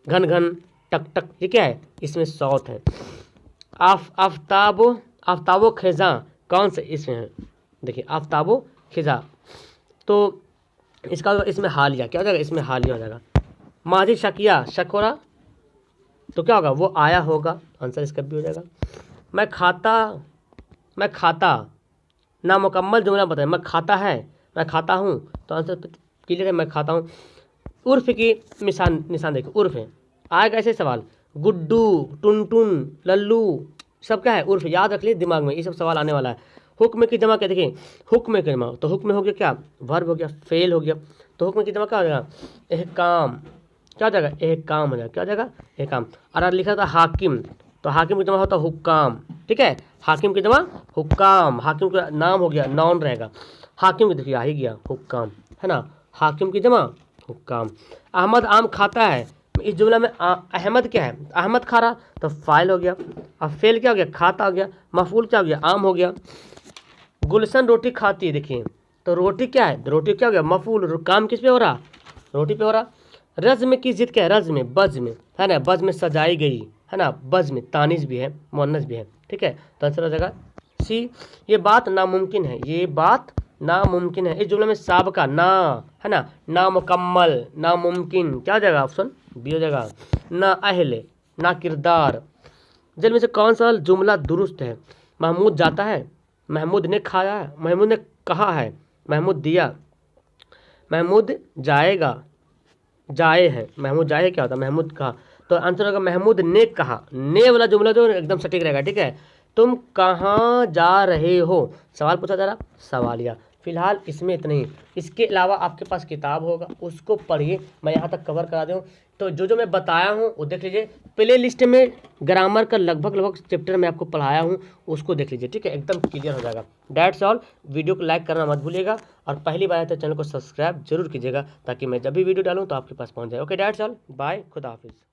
Speaker 1: घन घन, टक टक, ये क्या है? इसमें सौत है। आफ्ताबो खिज़ा कौन से इसमें है? देखिए आफ्ताबो खिज़ा, तो इसका इसमें हालिया क्या हो जाएगा? इसमें हालिया हो जाएगा। माजी शकिया, शक हो रहा, तो क्या होगा? वो आया होगा, आंसर इसका भी हो जाएगा। मैं खाता नामुकम्मल जुमला बताए, मैं खाता है, मैं खाता हूँ, तो आंसर क्लियर है, मैं खाता हूँ। उर्फ की निशान देखो, उर्फ है, आएगा ऐसे सवाल, गुड्डू, टुनटुन, लल्लू, सब क्या है? उर्फ। याद रख लीजिए दिमाग में, ये सब सवाल आने वाला है। हुक्म की जमा क्या? देखिए हुक्म की जमा, तो हुक्म हो गया क्या? वर्ब हो गया, फेल हो गया। तो हुक्म की जमा क्या हो जाएगा? एहकाम, क्या हो जाएगा? एहकाम हो जाएगा, क्या हो जाएगा? एहकाम। और लिखा था हाकिम, तो हाकिम की जमा होता है हुक्काम, ठीक है। हाकिम की जमा हुक्काम, हाकिम का नाम हो गया, नाउन रहेगा। हाकिम की देखिए आ ही गया, हुक्काम, है ना। हाकिम की जमा हुक्काम। अहमद आम खाता है, इस जुमला में अहमद क्या है? अहमद खा रहा, तो फाइल हो गया। अब फेल क्या हो गया? खाता हो गया। मफूल क्या हो गया? आम हो गया। गुलशन रोटी खाती है, देखिए तो रोटी क्या है? रोटी क्या हो गया? मफूल। काम किस पे हो रहा? रोटी पे हो रहा। रज़्म की जिद क्या है? रज़्म, बज़्म, है ना, बज़्म सजाई गई, है ना, बज़्म तानीस भी है, मुअन्नस भी है, ठीक है। तो आंसर हो जाएगा सी। ये बात नामुमकिन है, ये बात नामुमकिन है। इस जुमले में साबका ना, है ना, नामुकम्मल, नामुमकिन, क्या हो जाएगा? ऑप्शन बी हो जाएगा। ना अहले, ना किरदार। जिनमें से कौन सा जुमला दुरुस्त है? महमूद जाता है, महमूद ने खाया है, महमूद ने कहा है, महमूद दिया, महमूद जाएगा, जाए है, महमूद जाए क्या होता है? महमूद कहा, तो आंसर होगा महमूद ने कहा। ने वाला जुमला जो एकदम सटीक रहेगा, ठीक है। तुम कहाँ जा रहे हो? सवाल पूछा जा रहा, सवालिया। फिलहाल इसमें इतना ही। इसके अलावा आपके पास किताब होगा, उसको पढ़िए, मैं यहाँ तक कवर करा दूँ। तो जो मैं बताया हूँ वो देख लीजिए। प्ले लिस्ट में ग्रामर का लगभग चैप्टर मैं आपको पढ़ाया हूँ, उसको देख लीजिए, ठीक है, एकदम क्लियर हो जाएगा। That's all. वीडियो को लाइक करना मत भूलिएगा और पहली बार आए तो चैनल को सब्सक्राइब जरूर कीजिएगा, ताकि मैं जब भी वीडियो डालूँ तो आपके पास पहुँच जाए। ओके दैट्स ऑल, बाय, खुदा हाफिज़।